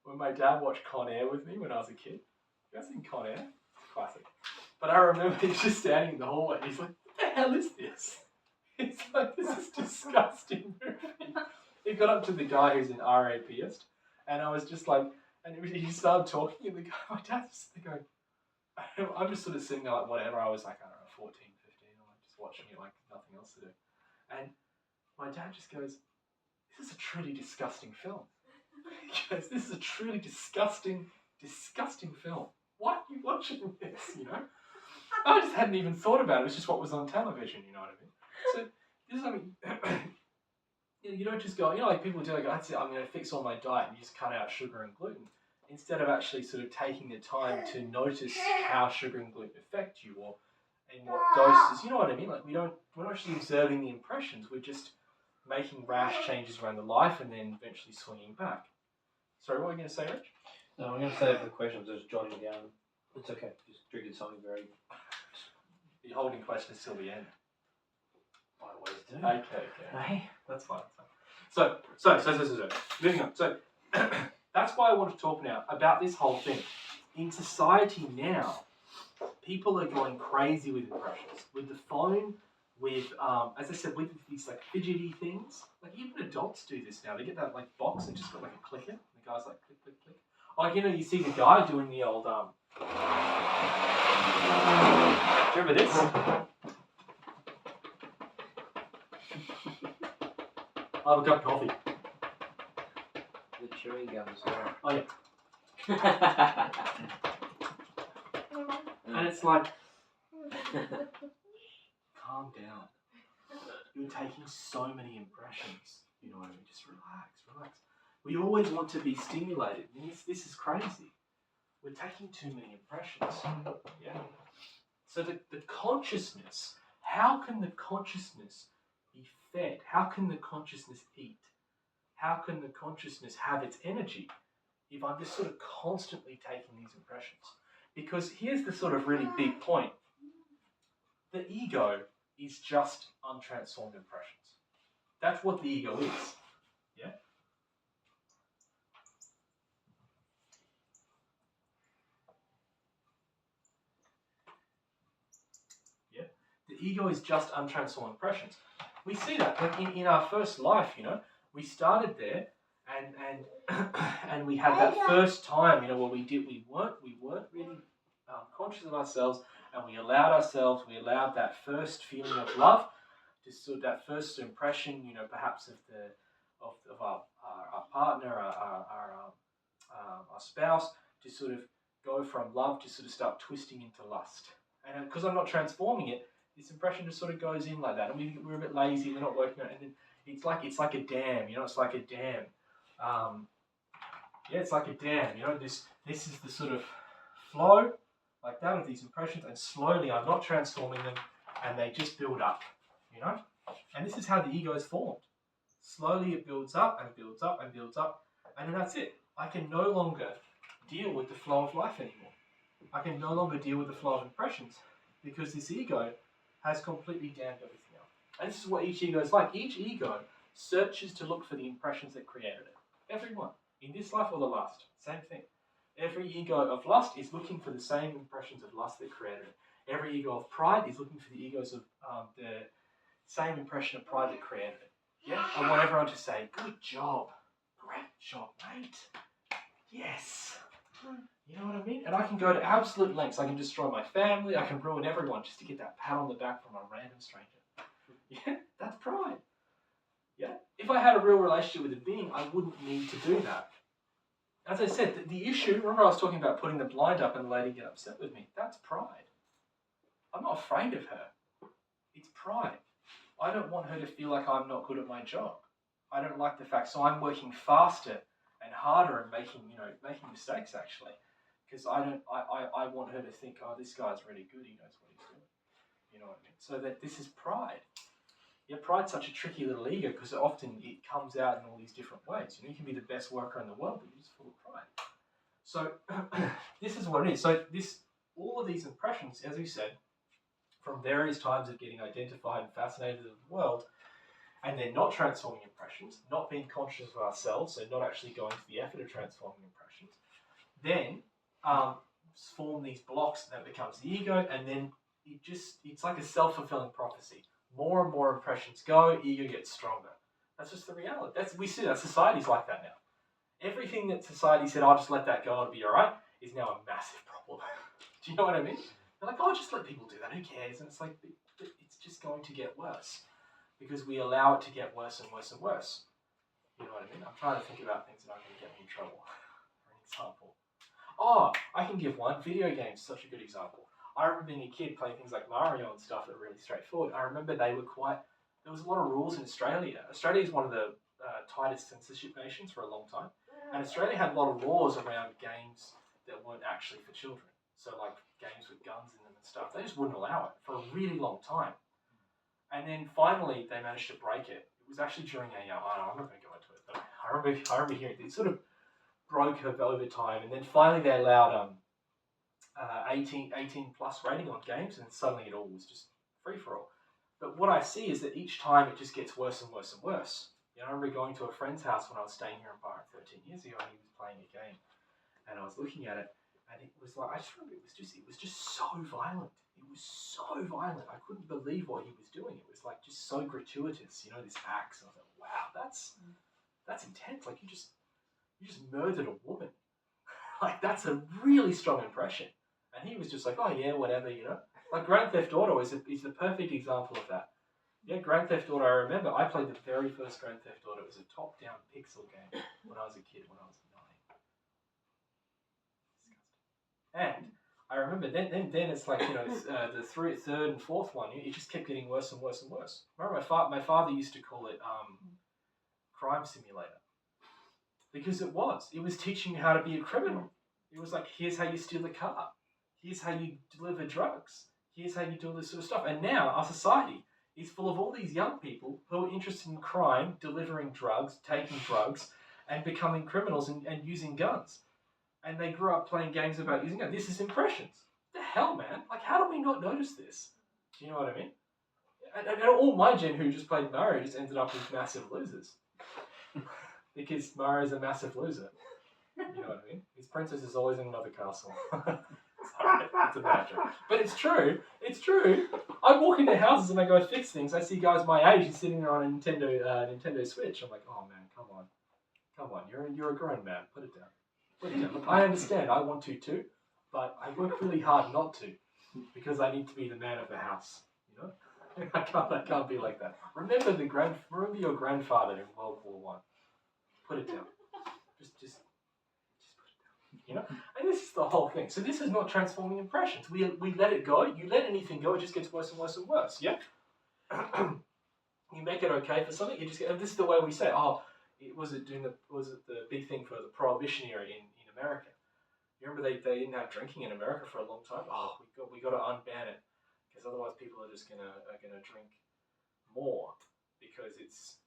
when my dad watched Con Air with me when I was a kid. You guys seen Con Air? Classic. But I remember he's just standing in the hallway and he's like, what the hell is this? It's like, this is disgusting movie. He got up to the guy who's an RAPist, and I was just like, and he started talking, and the guy, my dad's just going, I'm just sort of sitting there like, whatever. I was like, I don't know, 14, 15, I'm like just watching it like nothing else to do. And my dad just goes, this is a truly disgusting film. He goes, this is a truly disgusting film. Why are you watching this, you know? I just hadn't even thought about it. It was just what was on television, you know what I mean? So, this is, I mean, you don't just go, like people do, like, that's it, I'm going to fix all my diet and just cut out sugar and gluten. Instead of actually sort of taking the time to notice how sugar and gluten affect you, or in what doses, you know what I mean? Like, we're not actually observing the impressions, we're just making rash changes around the life and then eventually swinging back. Sorry, what were you going to say, Rich? No, I'm going to say for the questions, just jotting down. It's okay, just drinking something very... You're holding questions till the end. I always do. Okay. Hey? That's fine. So, moving on. So, that's why I want to talk now about this whole thing. In society now, people are going crazy with impressions. With the phone, with, as I said, with these like fidgety things. Like even adults do this now. They get that like box and just got like a clicker. And the guy's like click, click, click. Like, you see the guy doing the old, do you remember this? I'll have a cup of coffee. The chewing gum as well. Oh, yeah. And it's like, calm down. You're taking so many impressions. You know what I mean? Just relax. We always want to be stimulated. And this is crazy. We're taking too many impressions. Yeah. So the consciousness, how can the consciousness be fed? How can the consciousness eat? How can the consciousness have its energy if I'm just sort of constantly taking these impressions? Because here's the sort of really big point. The ego is just untransformed impressions. That's what the ego is. Yeah? Yeah? The ego is just untransformed impressions. We see that like in our first life, we started there and we had that first time, where we weren't really conscious of ourselves, and we allowed that first feeling of love, just sort of that first impression, perhaps of our partner, our spouse, to sort of go from love to sort of start twisting into lust. And because I'm not transforming it, this impression just sort of goes in like that, and we're a bit lazy, we're not working on it, and then it's like a dam, it's like a dam. It's like a dam, this is the sort of flow like that of these impressions, and slowly I'm not transforming them, and they just build up, and this is how the ego is formed. Slowly it builds up and builds up and builds up, and then that's it. I can no longer deal with the flow of life anymore. I can no longer deal with the flow of impressions, because this ego has completely dammed everything else. And this is what each ego is like. Each ego searches to look for the impressions that created it. Every one. In this life or the last. Same thing. Every ego of lust is looking for the same impressions of lust that created it. Every ego of pride is looking for the egos of the same impression of pride that created it. Yeah? I want everyone to say, good job. Great job, mate. Yes. You know what I mean? And I can go to absolute lengths. I can destroy my family. I can ruin everyone just to get that pat on the back from a random stranger. Yeah? That's pride. Yeah? If I had a real relationship with a being, I wouldn't need to do that. As I said, the issue, remember I was talking about putting the blind up and the lady get upset with me. That's pride. I'm not afraid of her. It's pride. I don't want her to feel like I'm not good at my job. I don't like the fact, so I'm working faster and harder and making mistakes actually. Because I want her to think, oh, this guy's really good, he knows what he's doing. You know what I mean? So that this is pride. Yeah, pride's such a tricky little ego because often it comes out in all these different ways. You can be the best worker in the world, but you're just full of pride. So this is what it is. So all of these impressions, as we said, from various times of getting identified and fascinated with the world, and then not transforming impressions, not being conscious of ourselves, so not actually going to the effort of transforming impressions, then form these blocks, and that becomes the ego, and then it's like a self-fulfilling prophecy. More and more impressions go, ego gets stronger. That's just the reality. We see that society's like that now. Everything that society said, I'll just let that go, it'll be alright, is now a massive problem. Do you know what I mean? They're like, oh, just let people do that, who cares? And it's like, it's just going to get worse. Because we allow it to get worse and worse and worse. You know what I mean? I'm trying to think about things that are going to get me in trouble. For example. Oh, I can give one. Video games, such a good example. I remember being a kid playing things like Mario and stuff that were really straightforward. I remember there was a lot of rules in Australia. Australia is one of the tightest censorship nations for a long time. And Australia had a lot of laws around games that weren't actually for children. So like games with guns in them and stuff. They just wouldn't allow it for a really long time. And then finally they managed to break it. It was actually during I'm not going to go into it, but I remember hearing it sort of broke over time. And then finally they allowed 18 plus rating on games, and suddenly it all was just free for all. But what I see is that each time it just gets worse and worse and worse. I remember going to a friend's house when I was staying here in Byron 13 years ago, and he was playing a game, and I was looking at it, and it was like, I just remember it was just so violent. It was so violent. I couldn't believe what he was doing. It was like just so gratuitous, this axe. I was like, wow, that's intense. Like you just murdered a woman. Like that's a really strong impression. And he was just like, oh yeah, whatever, Like Grand Theft Auto is the perfect example of that. Yeah, Grand Theft Auto, I remember I played the very first Grand Theft Auto. It was a top-down pixel game when I was a kid, when I was 9. And I remember then it's like, the third and fourth one, it just kept getting worse and worse and worse. I remember my father used to call it Crime Simulator. Because it was teaching you how to be a criminal. It was like, here's how you steal a car. Here's how you deliver drugs. Here's how you do all this sort of stuff. And now our society is full of all these young people who are interested in crime, delivering drugs, taking drugs, and becoming criminals and using guns. And they grew up playing games about using guns. This is impressions. The hell, man? Like, how do we not notice this? Do you know what I mean? And all my gen who just played Mario just ended up with massive losers. Because Mario's a massive loser. You know what I mean? His princess is always in another castle. Sorry, that's a bad joke. But it's true. It's true. I walk into houses and I go fix things. I see guys my age sitting there on a Nintendo Switch. I'm like, oh man, come on. You're a grown man. Put it down. Look, I understand. I want to too, but I work really hard not to, because I need to be the man of the house. I can't be like that. Remember your grandfather in World War One. Put it down. Just put it down. And this is the whole thing. So this is not transforming impressions. We let it go. You let anything go, it just gets worse and worse and worse. Yeah. You make it okay for something, and this is the way we say, was it the big thing for the prohibition era in America? You remember they didn't have drinking in America for a long time. We got to unban it, because otherwise people are just gonna drink more because it's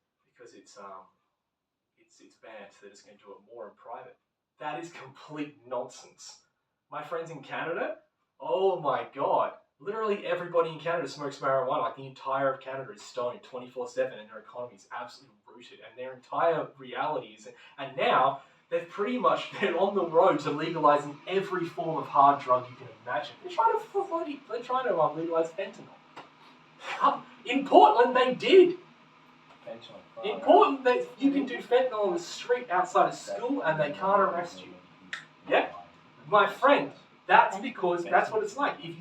banned. So they're just gonna do it more in private. That is complete nonsense. My friends in Canada, oh my god. Literally everybody in Canada smokes marijuana. Like the entire of Canada is stoned 24/7, and their economy is absolutely rooted, and their entire reality is. And now they're on the road to legalizing every form of hard drug you can imagine. They're trying to legalize fentanyl. In Portland, they did. In Portland, you can do fentanyl on the street outside of school, and they can't arrest you. Yeah, my friend. That's because that's what it's like. If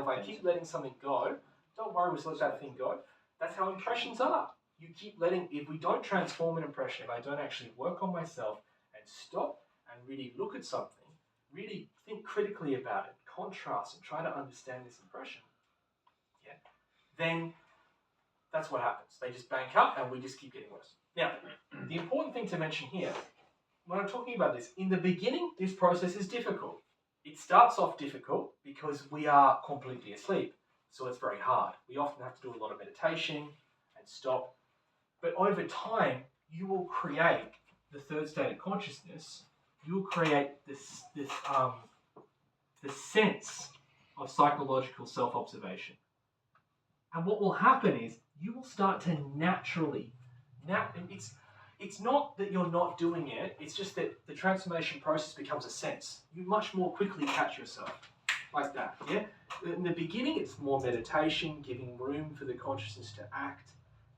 I keep letting something go, don't worry, we'll let that thing go. That's how impressions are. You keep letting, if we don't transform an impression, if I don't actually work on myself and stop and really look at something, really think critically about it, contrast and try to understand this impression, yeah, then that's what happens. They just bank up and we just keep getting worse. Now, the important thing to mention here, when I'm talking about this, in the beginning, this process is difficult. It starts off difficult because we are completely asleep, so it's very hard. We often have to do a lot of meditation and stop. But over time, you will create the third state of consciousness. You will create the sense of psychological self-observation. And what will happen is you will start to naturally, it's not that you're not doing it, it's just that the transformation process becomes a sense. You much more quickly catch yourself, like that, yeah? In the beginning, it's more meditation, giving room for the consciousness to act,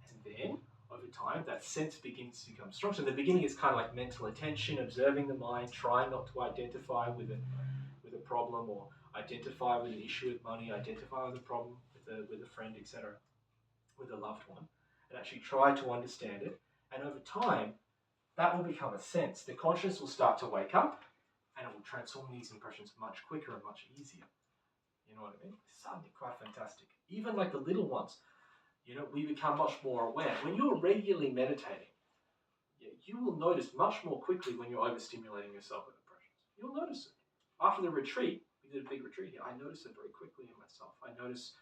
and then, over time, that sense begins to become strong. So in the beginning, it's kind of like mental attention, observing the mind, trying not to identify with a problem, or identify with an issue with money, identify with a problem with a friend, etc., with a loved one, and actually try to understand it. And over time, that will become a sense. The consciousness will start to wake up, and it will transform these impressions much quicker and much easier. You know what I mean? It's something quite fantastic. Even like the little ones, we become much more aware. When you're regularly meditating, you will notice much more quickly when you're overstimulating yourself with impressions. You'll notice it. After the retreat, we did a big retreat here, I noticed it very quickly in myself. I notice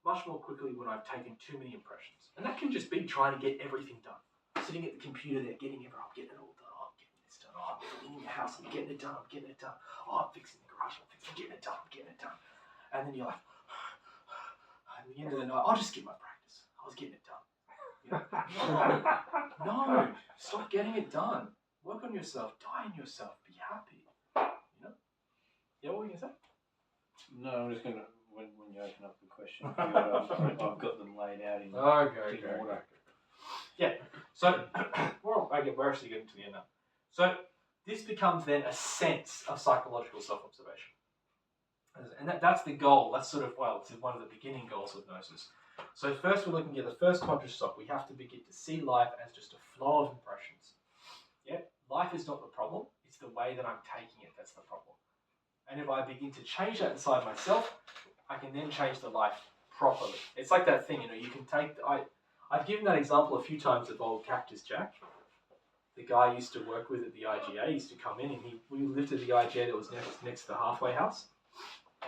much more quickly when I've taken too many impressions. And that can just be trying to get everything done. Sitting at the computer there, getting it all done. Oh, I'm getting this done. Oh, I'm cleaning the house. I'm getting it done. Oh, I'm fixing the garage. I'm getting it done. And then you're like, at the end of the night, I'll just get my practice. I was getting it done. No, stop getting it done. Work on yourself. Die in yourself. Be happy. Yeah, what were you going to say? No, I'm just going to, when you open up the question, I've got them laid out in order. Yeah, so we're actually getting to the end now. So this becomes then a sense of psychological self-observation. And that's the goal. That's sort of, it's one of the beginning goals of Gnosis. So first we're looking at the first conscious stop. We have to begin to see life as just a flow of impressions. Yeah, life is not the problem. It's the way that I'm taking it that's the problem. And if I begin to change that inside myself, I can then change the life properly. It's like that thing, you can take, I've given that example a few times of old Cactus Jack. The guy I used to work with at the IGA used to come in, and we lived at the IGA that was next to the halfway house.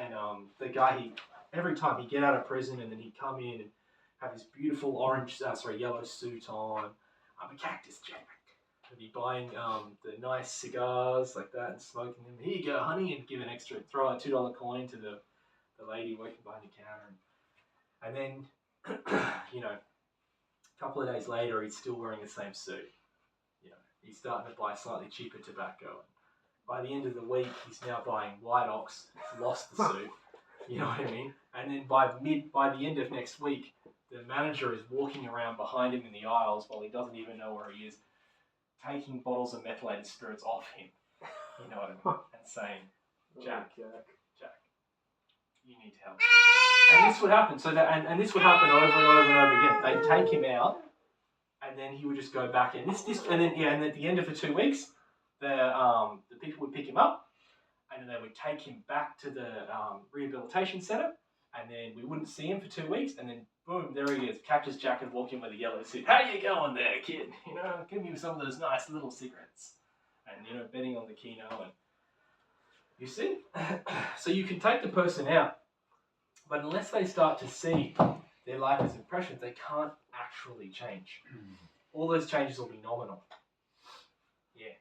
And the guy, every time he'd get out of prison and then he'd come in and have his beautiful yellow suit on. I'm a Cactus Jack. He'd be buying the nice cigars like that and smoking them. Here you go, honey, and give throw a $2 coin to the lady working behind the counter. And then, a couple of days later, he's still wearing the same suit. He's starting to buy slightly cheaper tobacco. By the end of the week, he's now buying White Ox. He's lost the suit. You know what I mean? And then by the end of next week, the manager is walking around behind him in the aisles while he doesn't even know where he is, taking bottles of methylated spirits off him. You know what I mean? And saying, Jack, you need help. And this would happen. And this would happen over and over and over again. They'd take him out, and then he would just go back in. And at the end of the 2 weeks, the people would pick him up, and then they would take him back to the rehabilitation center, and then we wouldn't see him for 2 weeks, and then boom, there he is, Cactus Jack and walking with a yellow suit. How you going there, kid? Give me some of those nice little cigarettes, and betting on the Keno, and you see, so you can take the person out, but unless they start to see their life as impressions, they can't actually change. All those changes will be nominal. Yeah.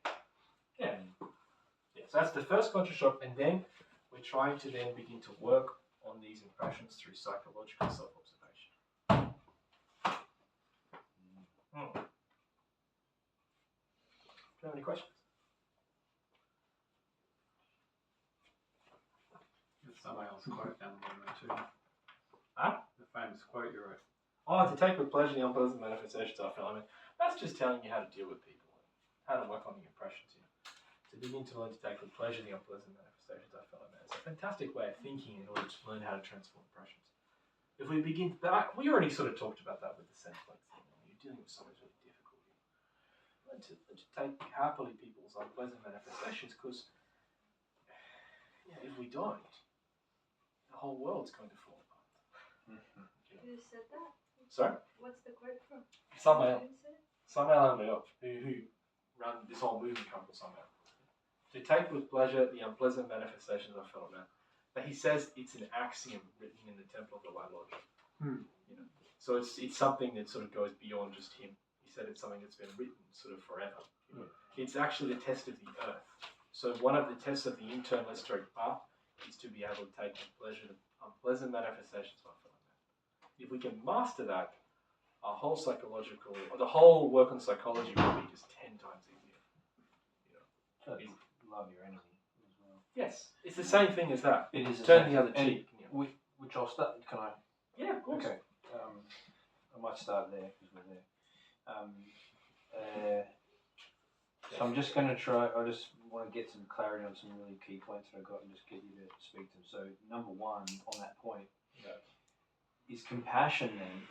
So that's the first conscious shock, and then we're trying to then begin to work on these impressions through psychological self-observation. have any questions? Samael's quote down the bottom there too. Huh? The famous quote you wrote. Oh, to take with pleasure the unpleasant manifestations I feel. I mean, that's just telling you how to deal with people, how to work on the impressions. You know, to begin to learn to take with pleasure the unpleasant manifestations I feel. It's a fantastic way of thinking in order to learn how to transform impressions. If we begin, but we already sort of talked about that with the sense like thing. When you're dealing with something really difficult, learn to take happily people's unpleasant manifestations, because if we don't, the whole world's going to fall apart. Who said that? Sorry? What's the quote from? Samael. Who said it? Samael and Weor, who run this whole movement company, Samael. To take with pleasure the unpleasant manifestations of fellow man. But he says it's an axiom written in the Temple of the White Lodge. You know, so it's something that sort of goes beyond just him. He said it's something that's been written sort of forever. You know? It's actually the test of the earth. So one of the tests of the internal esoteric path is to be able to take with pleasure the unpleasant manifestations of fellow man. If we can master that, our whole psychological, or the whole work on psychology will be just 10 times easier. You know, Love your enemy as well. yes, it's the same thing as that. It is Turn the other cheek. You know. Which I'll start. Can I? Yeah, of course. Okay. I might start there because we're there. So I'm just going to try. I just want to get some clarity on some really key points that I got and just get you to speak to them. So number one on that point is compassion. Then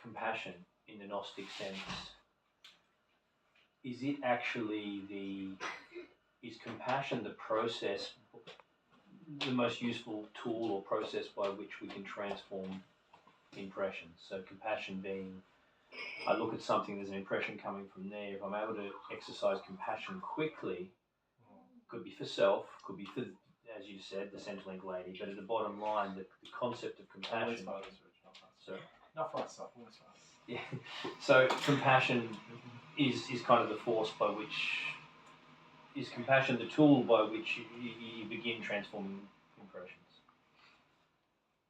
compassion in the Gnostic sense. Is it actually is compassion the process, the most useful tool or process by which we can transform impressions? So compassion being, I look at something, there's an impression coming from there. If I'm able to exercise compassion quickly, could be for self, could be for, as you said, the Centrelink lady, but at the bottom line, the concept of compassion. So, not for myself, always for us. yeah. So compassion is kind of the force by which, is compassion the tool by which you begin transforming impressions?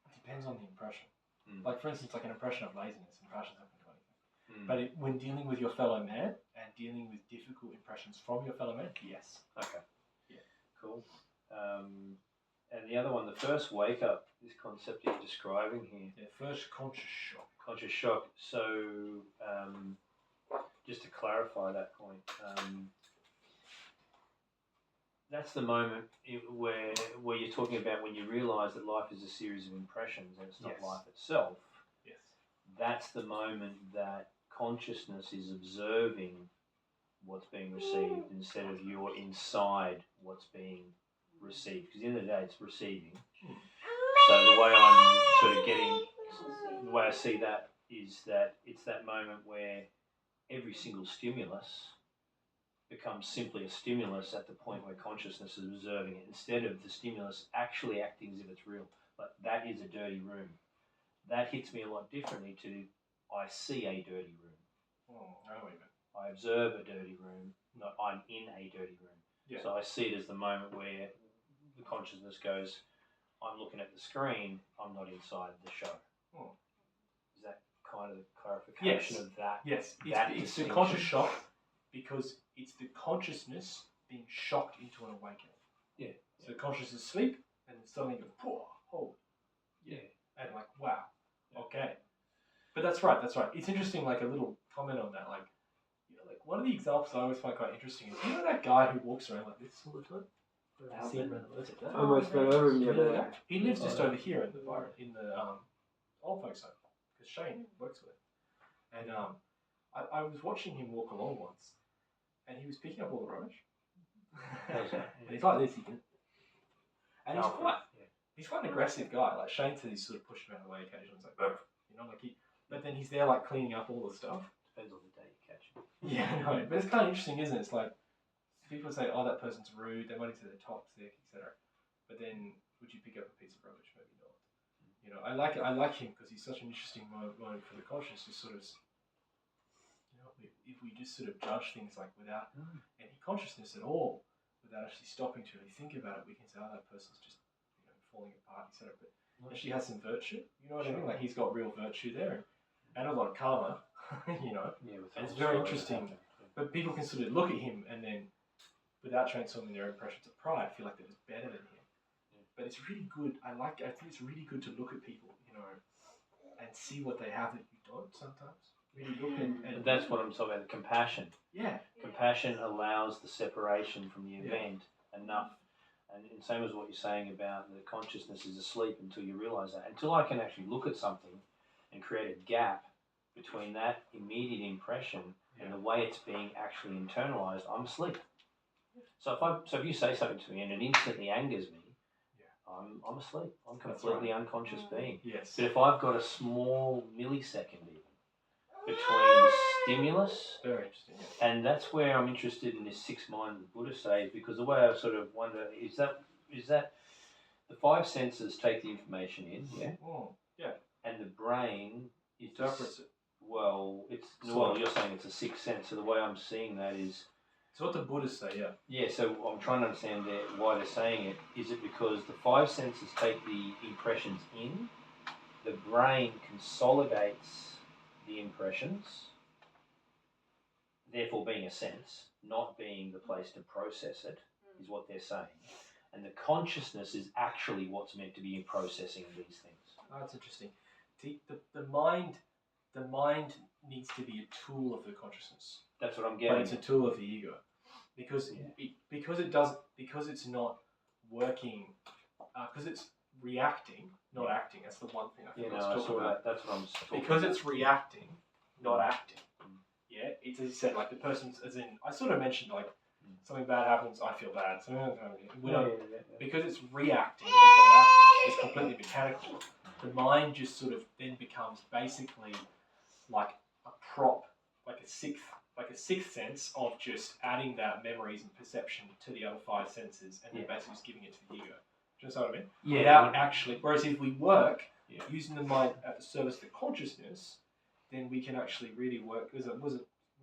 It depends on the impression. Mm. Like, for instance, like an impression of laziness, impressions happen to anything. Mm. But when dealing with your fellow man and dealing with difficult impressions from your fellow man, yes. Okay. Yeah. Cool. And the other one, the first wake up, this concept you're describing here. Yeah, first conscious shock. Conscious shock. So, just to clarify that point, that's the moment where you're talking about when you realise that life is a series of impressions and it's not Yes. life itself. Yes. That's the moment that consciousness is observing what's being received instead of you're inside what's being received. Because at the end of the day, it's receiving. So the way I'm sort of the way I see that is that it's that moment where every single stimulus becomes simply a stimulus at the point where consciousness is observing it, instead of the stimulus actually acting as if it's real. But that is a dirty room. That hits me a lot differently to I see a dirty room. I know what you mean. I observe a dirty room, not I'm in a dirty room. Yeah. So I see it as the moment where the consciousness goes, I'm looking at the screen, I'm not inside the show. Is that kind of the clarification of that? Yes, that it's the distinction? conscious shock because it's the consciousness being shocked into an awakening. Yeah. So consciousness is asleep and then suddenly goes, oh, Yeah. and like, wow, okay. But that's right. It's interesting, like a little comment on that. Like, you know, like one of the examples I always find quite interesting is, you know that guy who walks around like this all the time? I see him around the like that. I almost fell over him the other day. He lives just over here in the old folks home because Shane works with him. And I was watching him walk along once, and he was picking up all the rubbish. And he's like this, he can. And he's quite an aggressive guy. Like Shane said, he's sort of pushed him out of the way occasionally. He's like, you know, like but then he's there like cleaning up all the stuff. Depends on the day you catch him. Yeah, I know. But it's kind of interesting, isn't it? It's like people say, oh, that person's rude. They might say they're toxic, etc. But then, would you pick up a piece of rubbish? Maybe not. You know, I like him because he's such an interesting moment for the conscious to sort of, you know, if we just sort of judge things like without any consciousness at all, without actually stopping to really think about it, we can say, oh, that person's just, you know, falling apart, etc. But actually has some virtue. You know what I mean? Like he's got real virtue there, and a lot of karma. You know, Yeah, and it's very interesting. but people can sort of look at him and then, without transforming their impressions of pride, feel like they're just better than him. But it's really good. I think it's really good to look at people, and see what they have that you don't sometimes. Really look and That's what I'm talking about. The compassion. Yeah. Compassion allows the separation from the event enough. And same as what you're saying about the consciousness is asleep until you realise that. Until I can actually look at something and create a gap between that immediate impression and the way it's being actually internalised, I'm asleep. So if you say something to me and it instantly angers me, I'm asleep. I'm completely unconscious being. Yes. But if I've got a small millisecond even between the stimulus, Very interesting. Yeah. and that's where I'm interested in this sixth mind that Buddha says, because the way I sort of wonder is that the five senses take the information in, and the brain Interprets it. Well, you're saying it's a sixth sense. So the way I'm seeing that is. So what the Buddhists say, yeah. Yeah, so I'm trying to understand why they're saying it. Is it because the five senses take the impressions in, the brain consolidates the impressions, therefore being a sense, not being the place to process it, is what they're saying. And the consciousness is actually what's meant to be in processing these things. Oh, that's interesting. The mind needs to be a tool of the consciousness. That's what I'm getting. But it's a tool of the ego, because it's not working, because it's reacting, not acting. That's the one thing I think I was talking about. That's what I'm talking because about. it's reacting, not acting. Yeah, it's as you said, like the person's, as in, I sort of mentioned, like something bad happens, I feel bad. Because it's reacting and not acting, it's completely mechanical. The mind just sort of then becomes basically like a prop, like a sixth sense of just adding that memories and perception to the other five senses, and then basically just giving it to the ego. Do you understand what I mean? Yeah. Without actually, whereas if we work using the mind at the service of the consciousness, then we can actually really work.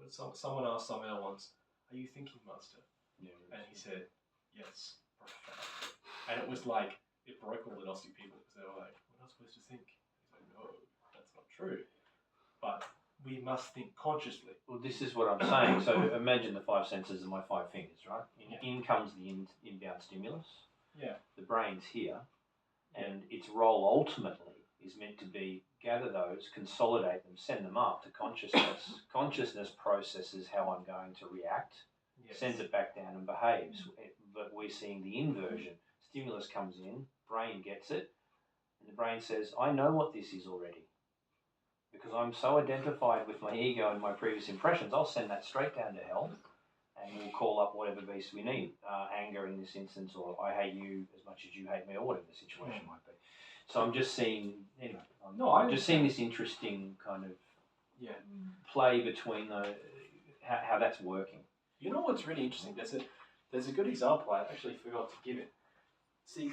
Someone asked Samael once, "Are you thinking, Master?" Yeah. And he said, "Yes, profound." And it was like, it broke all the Gnostic people, because they were like, "We're not supposed to think." He's like, "No, that's not true. But we must think consciously." Well, this is what I'm saying. So imagine the five senses and my five fingers, right? In comes the inbound stimulus. Yeah. The brain's here, and its role ultimately is meant to be gather those, consolidate them, send them up to consciousness. Consciousness processes how I'm going to react, sends it back down and behaves. But we're seeing the inversion. Stimulus comes in, brain gets it, and the brain says, I know what this is already. Because I'm so identified with my ego and my previous impressions, I'll send that straight down to hell, and we'll call up whatever beast we need. Anger in this instance, or I hate you as much as you hate me, or whatever the situation might be. So I'm just seeing, I'm just seeing this interesting kind of play between how that's working. You know what's really interesting? There's a good example. I actually forgot to give it. See,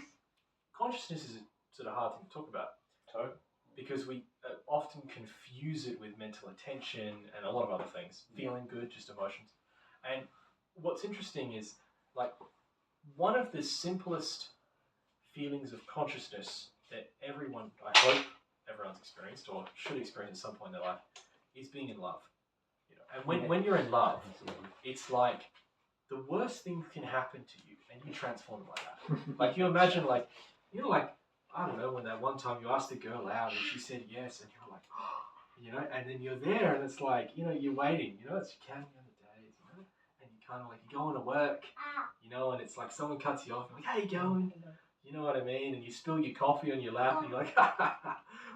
consciousness is a sort of hard thing to talk about. Totally. Because we often confuse it with mental attention and a lot of other things. Feeling good, just emotions. And what's interesting is, like, one of the simplest feelings of consciousness that everyone, I hope everyone's experienced or should experience at some point in their life, is being in love. And when you're in love, it's like the worst thing can happen to you and you transform like that. Like, you imagine, like, I don't know, when that one time you asked the girl out and she said yes, and you were like, oh, and then you're there and it's like, you're waiting, it's counting on the days, and you kind of like, you're going to work, and it's like someone cuts you off, and like, how you going? You know what I mean? And you spill your coffee on your lap, and you're like,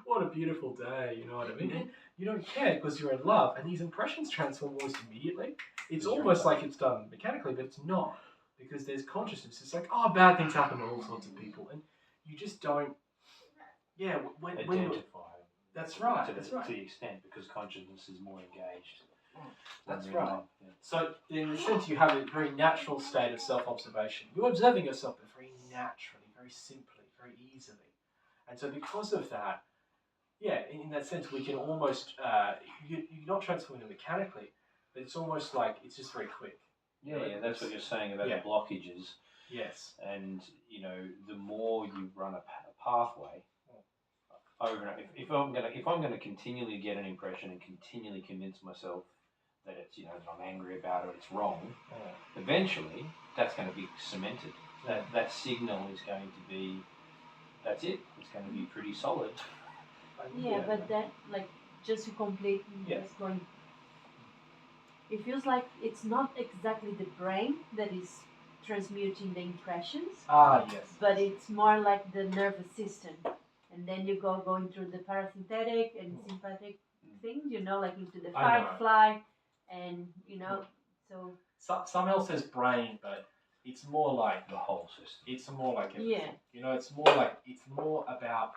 what a beautiful day, you know what I mean? And you don't care because you're in love, and these impressions transform almost immediately. It's almost like it's done mechanically, but it's not, because there's consciousness. It's like, bad things happen to all sorts of people, and you just don't, when identify. That's right. To the extent, because consciousness is more engaged. That's right. So in a sense, you have a very natural state of self-observation. You're observing yourself very naturally, very simply, very easily. And so because of that, in that sense, we can almost, you're not transforming it mechanically, but it's almost like it's just very quick. That's what you're saying about the blockages. Yes. And, the more you run a pathway over and over, if I'm going to continually get an impression and continually convince myself that it's, that I'm angry about it, it's wrong, eventually that's going to be cemented. That signal is going to be, that's it. It's going to be pretty solid. Yeah, but that, like, just to complete, just going, it feels like it's not exactly the brain that is transmuting the impressions, Yes. but it's more like the nervous system. And then you going through the parasympathetic and sympathetic things, like into the fight, fly, and, so... Samael says brain, but it's more like the whole system. It's more like everything. Yeah. It's more about,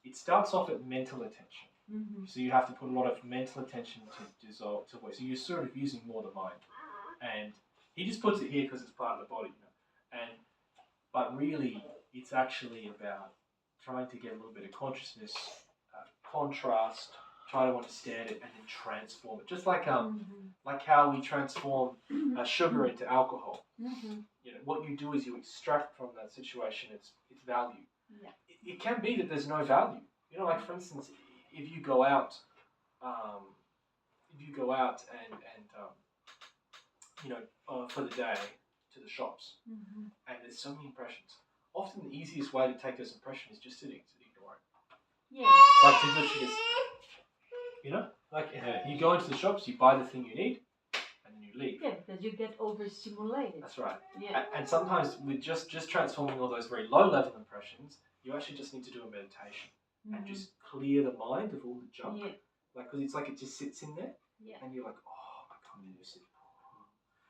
it starts off at mental attention. Mm-hmm. So you have to put a lot of mental attention to dissolve, to voice. So you're sort of using more the mind. And he just puts it here because it's part of the body, but really, it's actually about trying to get a little bit of consciousness, contrast, try to understand it, and then transform it. Just like like how we transform sugar into alcohol. Mm-hmm. What you do is you extract from that situation its value. Yeah. It can be that there's no value. Like for instance, if you go out, for the day to the shops, and there's so many impressions. Often the easiest way to take those impressions is just to ignore it. Yeah. Like to literally just, you go into the shops, you buy the thing you need, and then you leave. Yeah, because you get overstimulated. That's right. Yeah. And sometimes with just transforming all those very low level impressions, you actually just need to do a meditation and just clear the mind of all the junk. Yeah. Because it's like it just sits in there, and you're like, oh, I come in this.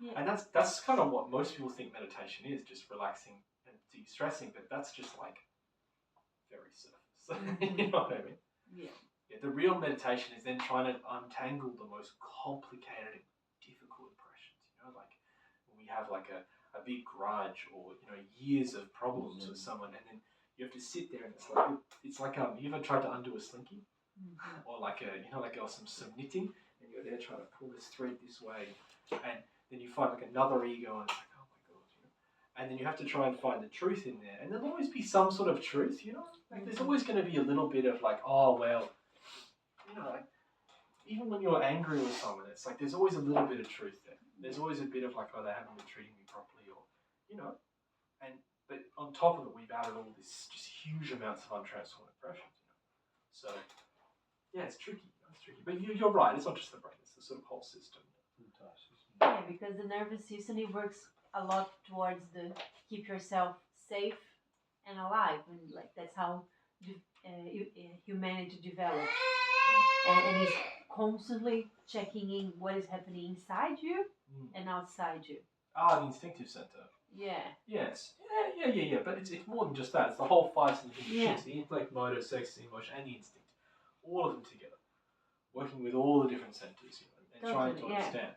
Yeah. And that's kind of what most people think meditation is, just relaxing and de-stressing, but that's just like very surface. You know what I mean? Yeah. The real meditation is then trying to untangle the most complicated and difficult impressions. Like when we have like a big grudge or years of problems with someone, and then you have to sit there and it's like you ever tried to undo a slinky, or like some knitting, and you're there trying to pull this thread this way, and then you find like another ego, and it's like, oh my god, and then you have to try and find the truth in there, and there'll always be some sort of truth, like there's always going to be a little bit of like, oh well, like even when you're angry with someone, it's like there's always a little bit of truth there. There's always a bit of like, oh, they haven't been treating me properly, or but on top of it, we've added all this just huge amounts of untransformed impressions, So yeah, it's tricky. But you're right. It's not just the brain; it's the sort of whole system. Yeah, because the nervous system, it works a lot towards the keep yourself safe and alive, and like that's how humanity developed, and it's constantly checking in what is happening inside you and outside you. The instinctive center. Yeah. Yes. Yeah. But it's more than just that. It's the whole five sensations: the intellect, motor, sex, emotion, and the instinct. All of them together, working with all the different centers, and trying to understand.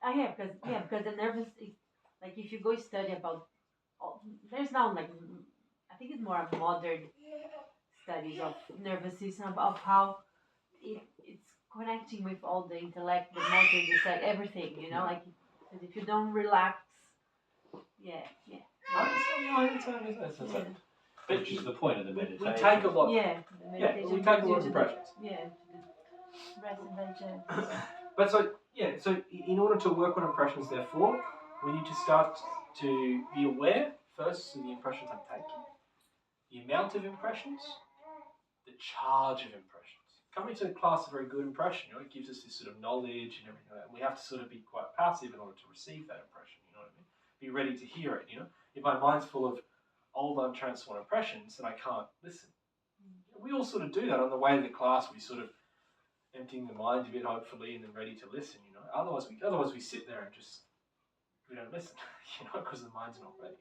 Because the nervous, like if you go study about, there's now like, I think it's more modern studies of nervous system, of how it's connecting with all the intellect, the motor, the set, everything, like, because if you don't relax, But which is the point of the meditation. We take a lot. We take a lot of impressions. Rest and digest. But so in order to work on impressions, therefore, we need to start to be aware first of the impressions I'm taking, the amount of impressions, the charge of impressions. Coming to the class is a very good impression. It gives us this sort of knowledge and everything like that. We have to sort of be quite passive in order to receive that impression. You know what I mean? Be ready to hear it. If my mind's full of old untransformed impressions, then I can't listen. We all sort of do that on the way to the class. We sort of emptying the mind a bit, hopefully, and then ready to listen. Otherwise we sit there and just we don't listen. Because the mind's not ready.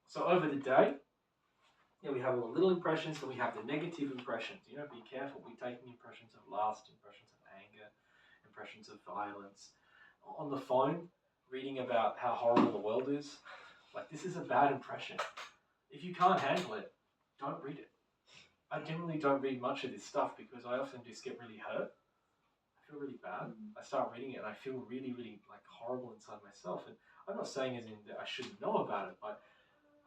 So over the day, we have all the little impressions, then we have the negative impressions. Be careful. We're taking impressions of lust, impressions of anger, impressions of violence. On the phone, reading about how horrible the world is. Like, this is a bad impression. If you can't handle it, don't read it. I generally don't read much of this stuff because I often just get really hurt. I feel really bad. I start reading it and I feel really, really like horrible inside myself. And I'm not saying as in that I shouldn't know about it, but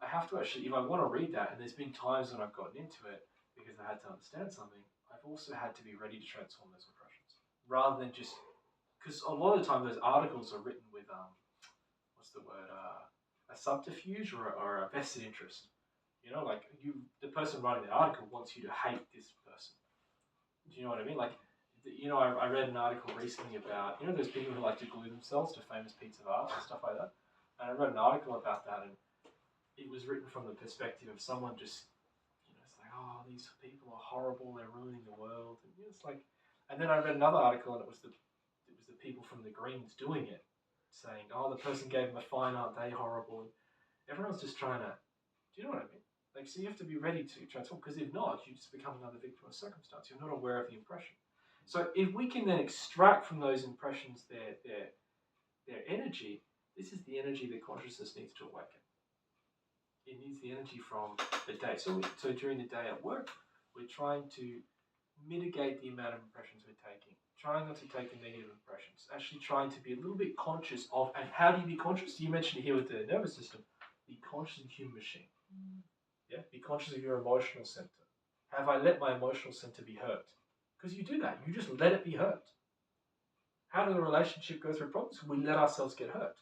I have to actually, if I want to read that, and there's been times when I've gotten into it because I had to understand something, I've also had to be ready to transform those impressions rather than just because a lot of the time those articles are written with what's the word, a subterfuge or a vested interest. You know, like the person writing the article wants you to hate this person. Do you know what I mean? Like, you know, I read an article recently about, you know, those people who like to glue themselves to famous pieces of art and stuff like that. And I read an article about that, and it was written from the perspective of someone just, you know, it's like, oh, these people are horrible, they're ruining the world, and you know, it's like. And then I read another article, and it was the people from the Greens doing it, saying, oh, the person gave them a fine, aren't they horrible? And everyone's just trying to, do you know what I mean? Like, so you have to be ready to transform, because if not, you just become another victim of circumstance. You're not aware of the impression. So if we can then extract from those impressions their energy, this is the energy that consciousness needs to awaken. It needs the energy from the day. So during the day at work, we're trying to mitigate the amount of impressions we're taking. Trying not to take the negative impressions. Actually trying to be a little bit conscious of, and how do you be conscious? You mentioned it here with the nervous system. Be conscious of the human machine. Yeah? Be conscious of your emotional center. Have I let my emotional center be hurt? Because you do that. You just let it be hurt. How does a relationship go through problems? We let ourselves get hurt.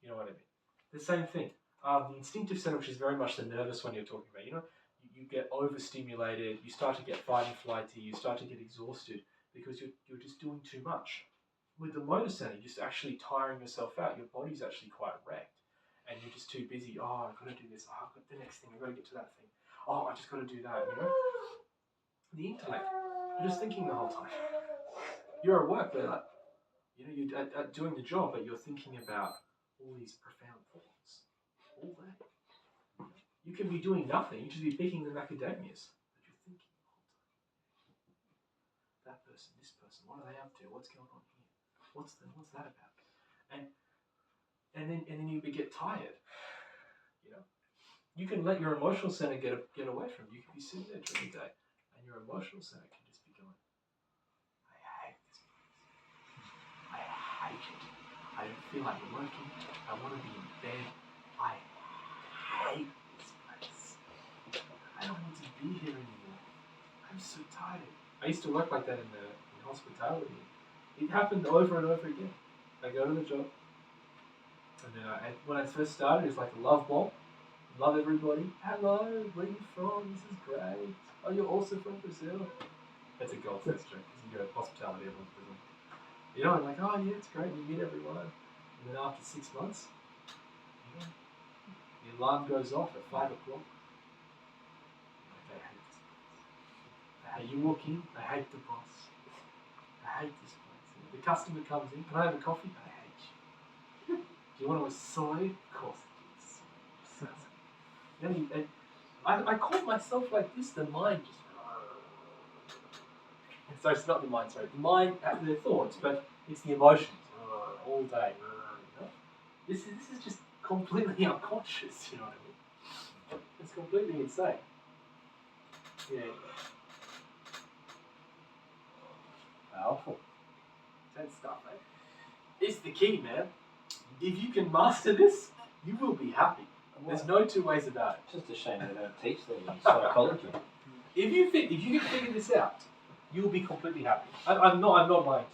You know what I mean? The same thing. The instinctive center, which is very much the nervous one you're talking about. You know, you get overstimulated. You start to get fight and flighty. You start to get exhausted because you're just doing too much. With the motor center, you're just actually tiring yourself out. Your body's actually quite wrecked. And you're just too busy. Oh, I've got to do this. Oh, I've got the next thing. I've got to get to that thing. Oh, I just got to do that. You know? The intellect, you're just thinking the whole time. You're at work, but like, you know, you're doing the job, but you're thinking about all these profound thoughts all day. You can be doing nothing. You should be picking the macadamias, but you're thinking the whole time. That person, this person, what are they up to? What's going on here? What's that about? And then you get tired. You know, you can let your emotional center get away from you. You can be sitting there during the day, and your emotional center can just be going, I hate this place. I hate it. I don't feel like working. I want to be in bed. I hate this place. I don't want to be here anymore. I'm so tired. I used to work like that in hospitality. It happened over and over again. I go to the job, and then when I first started, it was like a love bomb. Love everybody. Hello, where are you from? This is great. Oh, you're also from Brazil. That's a gold test joke, because you go to hospitality, everyone's Brazil. You know, I'm like, oh yeah, it's great, you meet everyone. And then after 6 months, you know, the alarm goes off at 5 o'clock. Like, I hate this place. You walk in, I hate the boss. I hate this place. The customer comes in, can I have a coffee? I hate you. Do you want a soy? Of course I do. And I call myself like this, the mind just. So it's not the mind, sorry. The mind, the thoughts, but it's the emotions all day. You know? This is just completely unconscious, you know what I mean? It's completely insane. Yeah. Powerful. That stuff, eh? It's the key, man. If you can master this, you will be happy. There's no two ways about it. It's just a shame they don't teach that in psychology. If you can figure this out, you'll be completely happy. I'm not lying to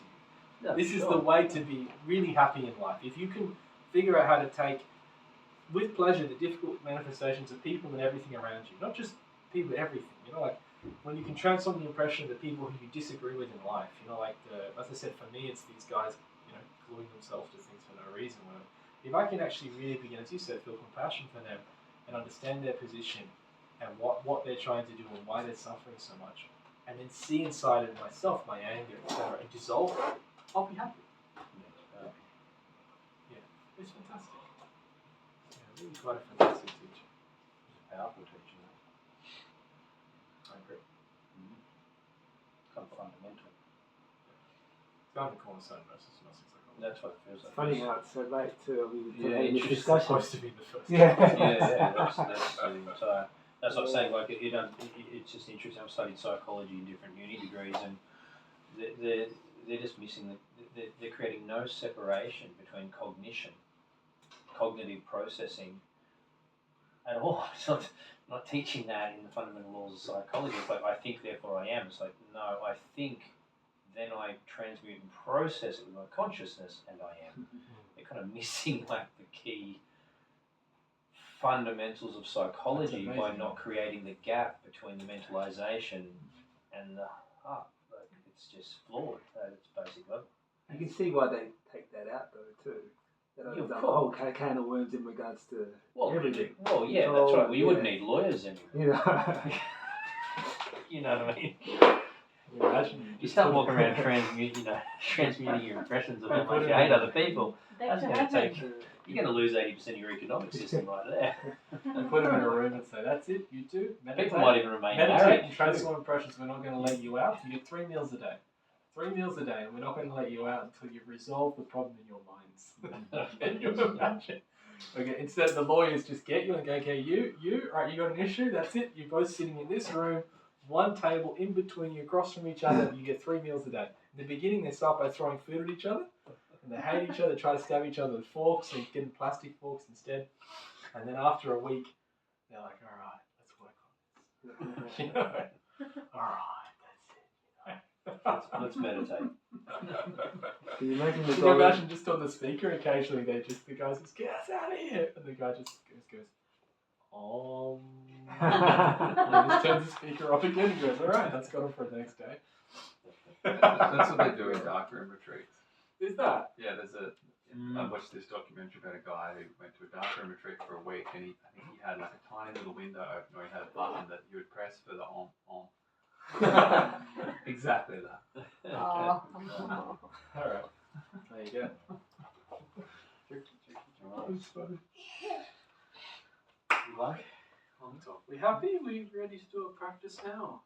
you. No, this is the way to be really happy in life. If you can figure out how to take, with pleasure, the difficult manifestations of people and everything around you, not just people, everything. You know, like when you can transform the impression of the people who you disagree with in life. You know, like as I said, for me, it's these guys, you know, gluing themselves to things for no reason. If I can actually really begin, as you said, feel compassion for them and understand their position and what they're trying to do and why they're suffering so much, and then see inside of myself my anger, etc., and dissolve it, I'll be happy. Yeah, it's fantastic. Yeah, really quite a fantastic teacher. He's a powerful teacher. I agree. Kind of fundamental. It's behind the cornerstone versus Gnostic psychology. That's what it feels like. It's funny how it's so late too. We were Yeah, having it's this just discussion. supposed to be the first. Yeah. That's what I'm saying. Like it's just interesting. I've studied psychology in different uni degrees, and they're just missing they're creating no separation between cognitive processing at all. It's not teaching that in the fundamental laws of psychology. It's like I think, therefore I am. It's like no, I think, then I transmute and process it with my consciousness, and I am. They're kind of missing like the key fundamentals of psychology by not creating the gap between the mentalization and the heart. Like, it's just flawed at its basic level. You can see why they take that out though too. That opens up a whole can of worms in regards to everything. Well, yeah, that's right. Well, you wouldn't need lawyers anyway. You know. You know what I mean? Imagine You start walking around transmuting your impressions of how much you hate other people. That's going to take. You're going to lose 80% of your economic system right there. and put them in a room and say, "That's it, you two. Meditate. People might even remain Meditate married. and transform impressions. We're not going to let you out. You get 3 meals a day. 3 meals a day, and we're not going to let you out until you've resolved the problem in your minds." Can you imagine? Okay, instead the lawyers just get you and go, "Okay, you, right, you got an issue, that's it. You're both sitting in this room, one table in between you, across from each other, and you get 3 meals a day." In the beginning, they start by throwing food at each other, and they hate each other, try to stab each other with forks, and getting plastic forks instead. And then after a week, they're like, "All right, let's work on this." You know? All right, that's it. Let's meditate. Can you imagine the Can you dollar? imagine just on the speaker occasionally the guy says, "Get us out of here," and the guy just goes, and he just turns the speaker off again and goes, "All right, that's got him for the next day." That's what they do in darkroom retreats. Is that? Yeah, I watched this documentary about a guy who went to a darkroom retreat for a week, and I think he had like a tiny little window open where he had a button that you would press for the on. Exactly that. Oh. All right, there you go. You like? We happy? We ready to do a practice now?